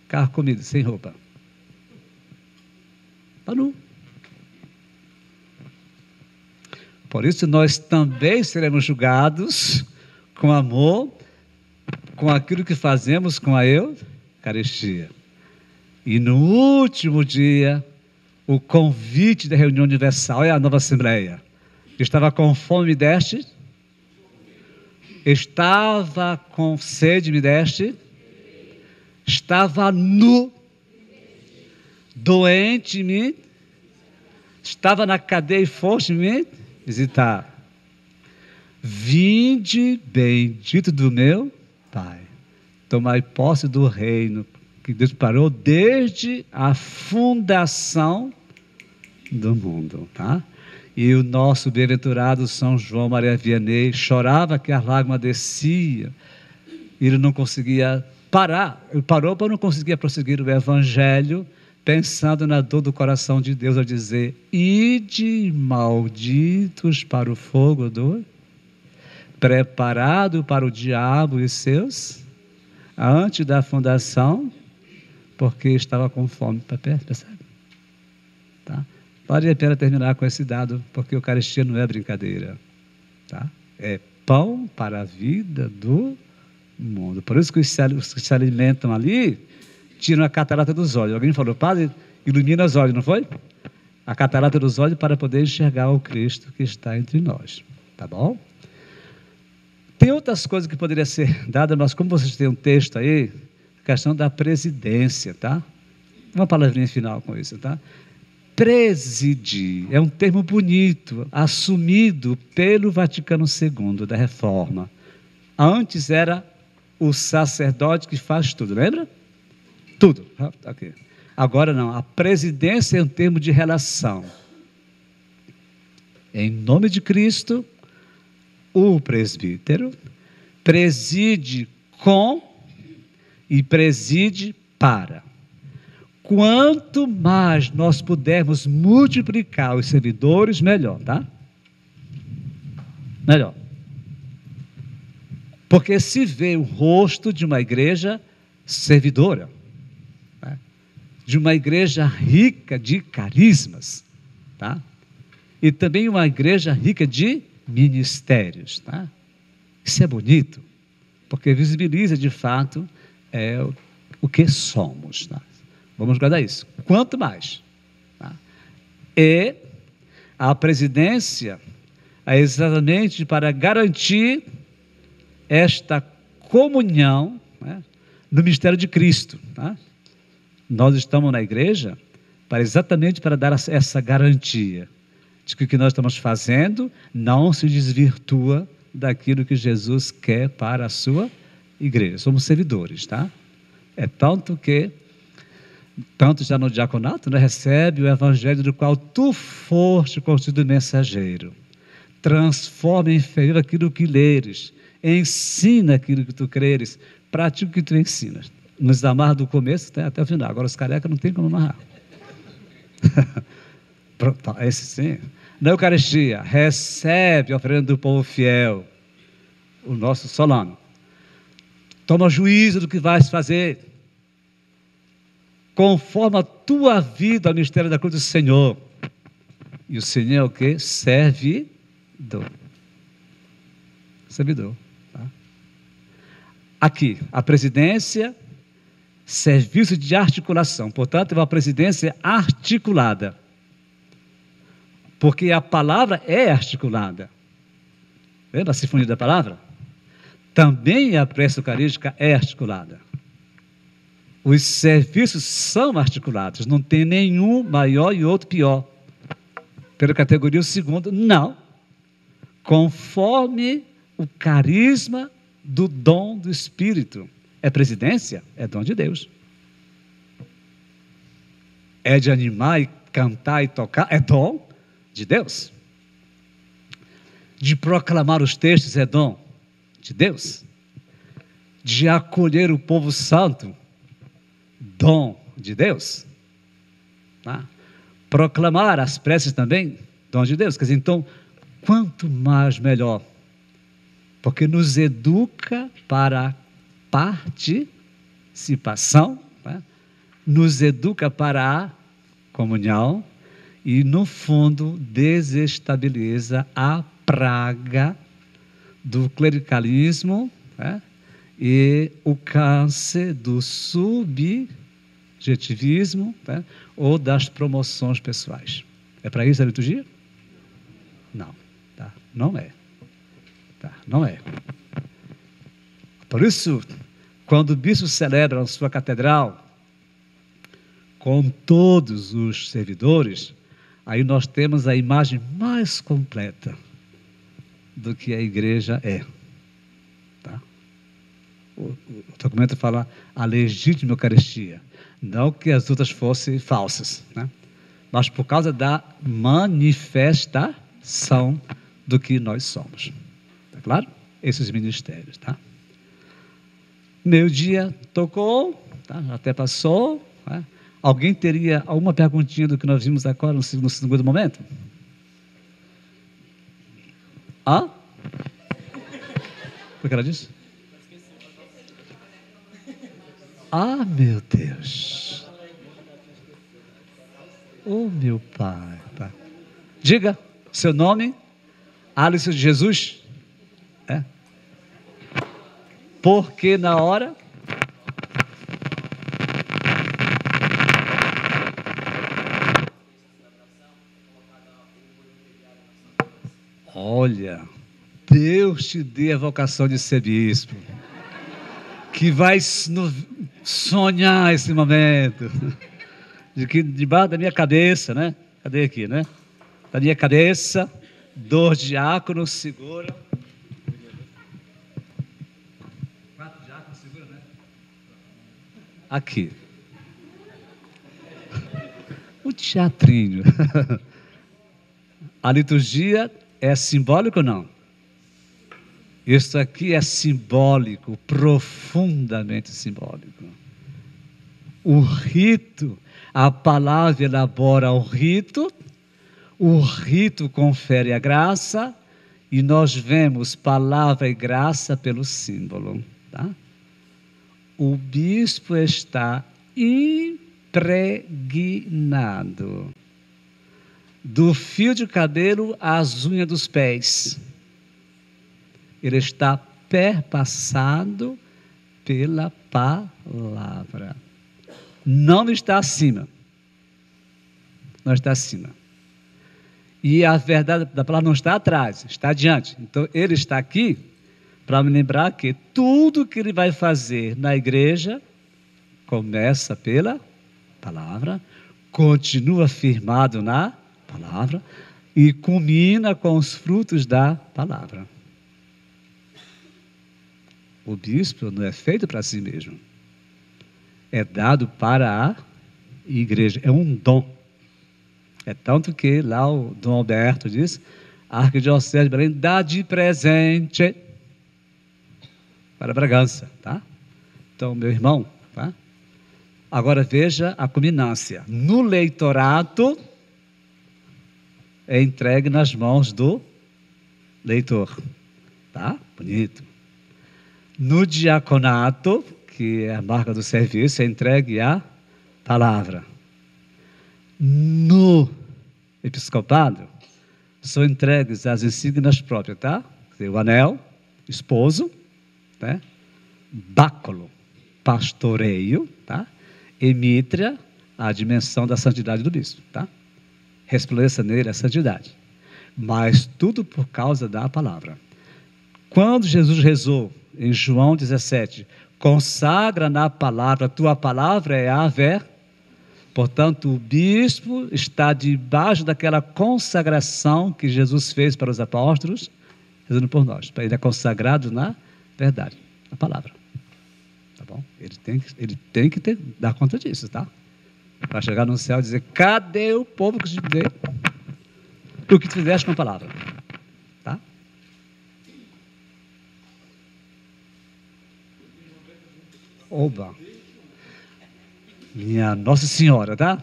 carcomido, sem roupa. Nu. Por isso nós também seremos julgados com amor, com aquilo que fazemos com a Eucaristia. E no último dia, o convite da reunião universal é a nova Assembleia. Estava com fome, me deste? Estava com sede, me deste? Estava nu, doente, estava na cadeia e foste me visitar. Vinde, bendito do meu Pai, tomai posse do reino que Deus parou desde a fundação do mundo, tá? E o nosso bem-aventurado São João Maria Vianney chorava que as lágrimas desciam, ele não conseguia parar, ele parou para não conseguir prosseguir o Evangelho, pensando na dor do coração de Deus, a dizer, ide malditos para o fogo preparado para o diabo e seus, antes da fundação, porque estava com fome, percebe? Tá? Vale a pena terminar com esse dado, porque a Eucaristia não é brincadeira, tá? É pão para a vida do mundo. Por isso que os que se alimentam ali tiram a catarata dos olhos. Alguém falou, padre, ilumina os olhos, não foi? A catarata dos olhos para poder enxergar o Cristo que está entre nós. Tá bom? Tem outras coisas que poderiam ser dadas, mas como vocês têm um texto aí, a questão da presidência, tá? Uma palavrinha final com isso, tá? Presidir é um termo bonito, assumido pelo Vaticano II, da Reforma. Antes era o sacerdote que faz tudo, lembra? Tudo. Okay. Agora não, a presidência é um termo de relação. Em nome de Cristo, o presbítero preside com e preside para. Quanto mais nós pudermos multiplicar os servidores, melhor, tá? Melhor. Porque se vê o rosto de uma igreja servidora, de uma igreja rica de carismas, tá? E também uma igreja rica de ministérios, tá? Isso é bonito, porque visibiliza de fato o que somos, tá? Vamos guardar isso. Quanto mais, tá? E a presidência é exatamente para garantir esta comunhão, né, no mistério de Cristo, tá? Nós estamos na igreja exatamente para dar essa garantia de que o que nós estamos fazendo não se desvirtua daquilo que Jesus quer para a sua igreja. Somos servidores, tá? É tanto já no diaconato, né, recebe o evangelho do qual tu foste constituído mensageiro. Transforma em feio aquilo que leres, ensina aquilo que tu creres, pratica o que tu ensinas. Nos amarra do começo até o final. Agora os carecas não tem como amarrar. Esse sim. Na Eucaristia, recebe a oferenda do povo fiel, o nosso solano. Toma juízo do que vais fazer, conforme a tua vida ao mistério da cruz do Senhor. E o Senhor é o quê? Servidor. Servidor. Tá? Aqui, a presidência, serviço de articulação. Portanto, é uma presidência articulada. Porque a palavra é articulada. Lembra a sinfonia da palavra? Também a prece eucarística é articulada. Os serviços são articulados. Não tem nenhum maior e outro pior. Pela categoria, o segundo, não. Conforme o carisma do dom do Espírito. É presidência? É dom de Deus. É de animar e cantar e tocar? É dom de Deus. De proclamar os textos? É dom de Deus. De acolher o povo santo? Dom de Deus. Tá? Proclamar as preces também? Dom de Deus. Quer dizer, então, quanto mais melhor. Porque nos educa para a participação, né? Nos educa para a comunhão e, no fundo, desestabiliza a praga do clericalismo, né? E o câncer do subjetivismo, né? Ou das promoções pessoais. É para isso a liturgia? Não, tá? Não é. Tá? Não é. Por isso, quando o bispo celebra a sua catedral, com todos os servidores, aí nós temos a imagem mais completa do que a igreja é. Tá? O documento fala a legítima Eucaristia, não que as outras fossem falsas, né? Mas por causa da manifestação do que nós somos. Tá claro? Esses ministérios, tá? Meio-dia tocou, tá? Até passou, tá? Alguém teria alguma perguntinha do que nós vimos agora no segundo momento? Hã? O que ela disse? Ah, meu Deus. Oh, meu Pai. Tá. Diga, seu nome? Alisson de Jesus? É? Porque na hora... Olha, Deus te dê a vocação de ser bispo, que vai sonhar esse momento, de que debaixo da minha cabeça, né? Cadê aqui, né? Da minha cabeça, 2 diáconos segura. 4 diáconos segura, né? Aqui. O teatrinho. A liturgia é simbólico ou não? Isso aqui é simbólico, profundamente simbólico. O rito, a palavra elabora o rito confere a graça, e nós vemos palavra e graça pelo símbolo. Tá? O bispo está impregnado do fio de cabelo às unhas dos pés. Ele está perpassado pela palavra. Não está acima. Não está acima. E a verdade da palavra não está atrás, está adiante. Então, ele está aqui para me lembrar que tudo que ele vai fazer na igreja começa pela palavra, continua firmado na palavra e culmina com os frutos da palavra. O bispo não é feito para si mesmo. É dado para a igreja. É um dom. É tanto que lá o Dom Alberto diz, a Arquidiocese de Belém dá de presente para Bragança, tá? Então, meu irmão, tá? Agora veja a culminância. No leitorado, é entregue nas mãos do leitor. Tá? Bonito. No diaconato, que é a marca do serviço, é entregue a palavra. No episcopado, são entregues as insígnias próprias, tá? O anel, esposo, né? Báculo, pastoreio, tá? E mítria, a dimensão da santidade do bispo, tá? Resplandeça nele a santidade. Mas tudo por causa da palavra. Quando Jesus rezou em João 17, consagra na palavra, tua palavra é a verdade. Portanto, o bispo está debaixo daquela consagração que Jesus fez para os apóstolos, rezando por nós. Ele é consagrado na verdade, na palavra. Tá bom? Ele tem que dar conta disso, tá? Para chegar no céu e dizer, cadê o povo que te deu o que tu fizeste com a palavra? Tá? Oba! Minha Nossa Senhora, tá?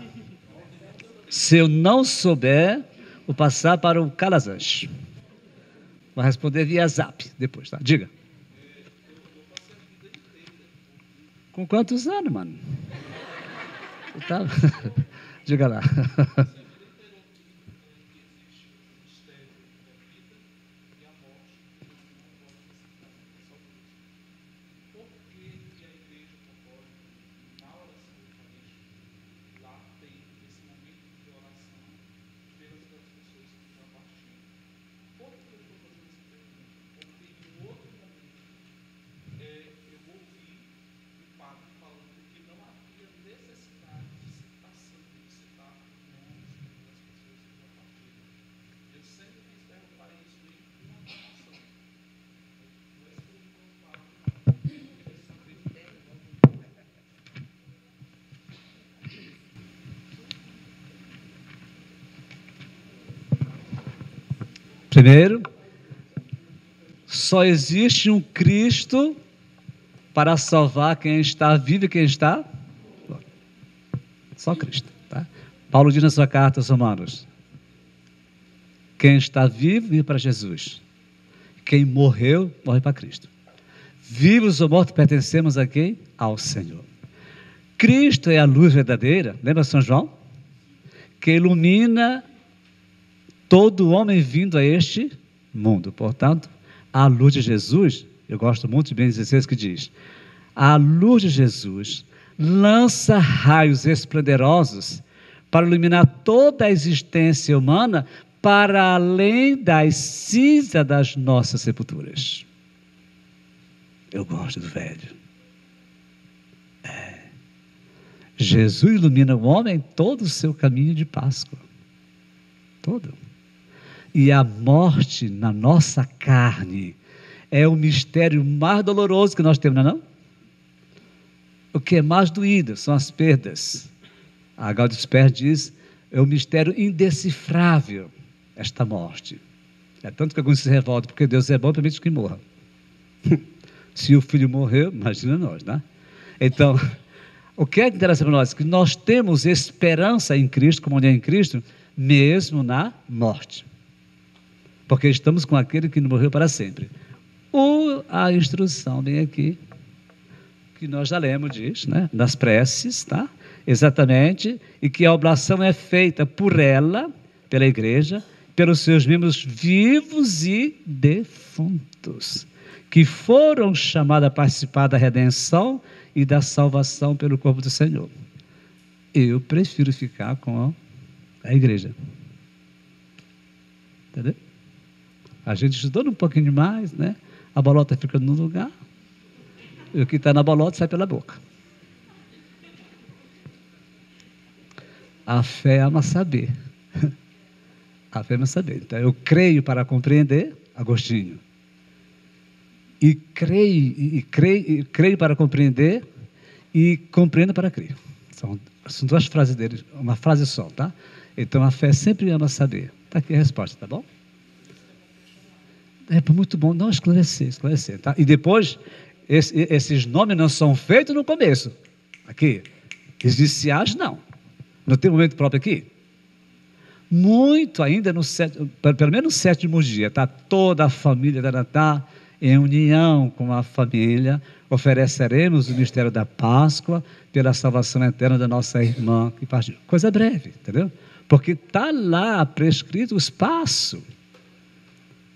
Se eu não souber, vou passar para o Calazans. Vai responder via Zap depois, tá? Diga. Com quantos anos, mano? Tá? Diga lá. Primeiro, só existe um Cristo para salvar quem está vivo e quem está morto. Só Cristo. Tá? Paulo diz na sua carta aos Romanos, quem está vivo, vive para Jesus. Quem morreu, morre para Cristo. Vivos ou mortos, pertencemos a quem? Ao Senhor. Cristo é a luz verdadeira, lembra São João? Que ilumina todo homem vindo a este mundo. Portanto, a luz de Jesus, eu gosto muito de Bento XVI que diz, a luz de Jesus lança raios esplendorosos para iluminar toda a existência humana para além das cinzas das nossas sepulturas. Eu gosto do velho. Jesus ilumina o homem todo o seu caminho de Páscoa. Todo. E a morte na nossa carne é o mistério mais doloroso que nós temos, não é não? O que é mais doído são as perdas. A Gaudium Spes diz, é um mistério indecifrável, esta morte. É tanto que alguns se revoltam, porque Deus é bom, permite que morra. Se o filho morreu, imagina nós, né? Então, o que é que interessa para nós? Que nós temos esperança em Cristo, comunhão em Cristo, mesmo na morte. Porque estamos com aquele que não morreu para sempre. Ou a instrução bem aqui, que nós já lemos, diz, né? Das preces, tá? Exatamente, e que a oblação é feita por ela, pela igreja, pelos seus membros vivos e defuntos, que foram chamados a participar da redenção e da salvação pelo corpo do Senhor. Eu prefiro ficar com a igreja. Entendeu? A gente estudando um pouquinho mais, né? A bolota fica no lugar, e o que está na bolota sai pela boca. A fé ama saber. A fé ama saber. Então, eu creio para compreender, Agostinho. E creio para compreender e compreendo para crer. São duas frases dele, uma frase só, tá? Então, a fé sempre ama saber. Está aqui a resposta, tá bom? É muito bom. Não, esclarecer, tá? E depois, esses nomes não são feitos no começo. Aqui. Os iniciais, não. Não tem momento próprio aqui? Muito ainda, pelo menos no sétimo dia, tá? Toda a família está em união com a família, ofereceremos o mistério da Páscoa pela salvação eterna da nossa irmã que partiu. Coisa breve, entendeu? Porque está lá prescrito o espaço.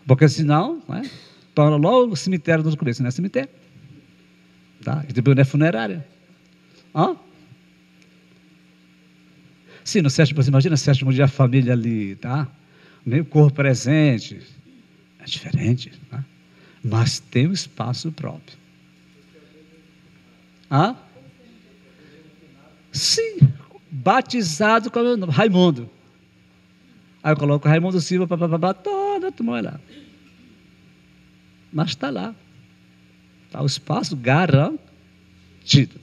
Porque senão, não é? Torna logo o cemitério do começo, não é cemitério. Tá? E depois não é funerária. Hã? Sim, no sétimo, você imagina o sétimo dia a família ali, tá? Nem o corpo presente. É diferente, tá? Mas tem um espaço próprio. Hã? Sim, batizado com o meu nome, Raimundo. Aí eu coloco Raimundo Silva, toda a turma lá. Mas está lá. Está o espaço garantido.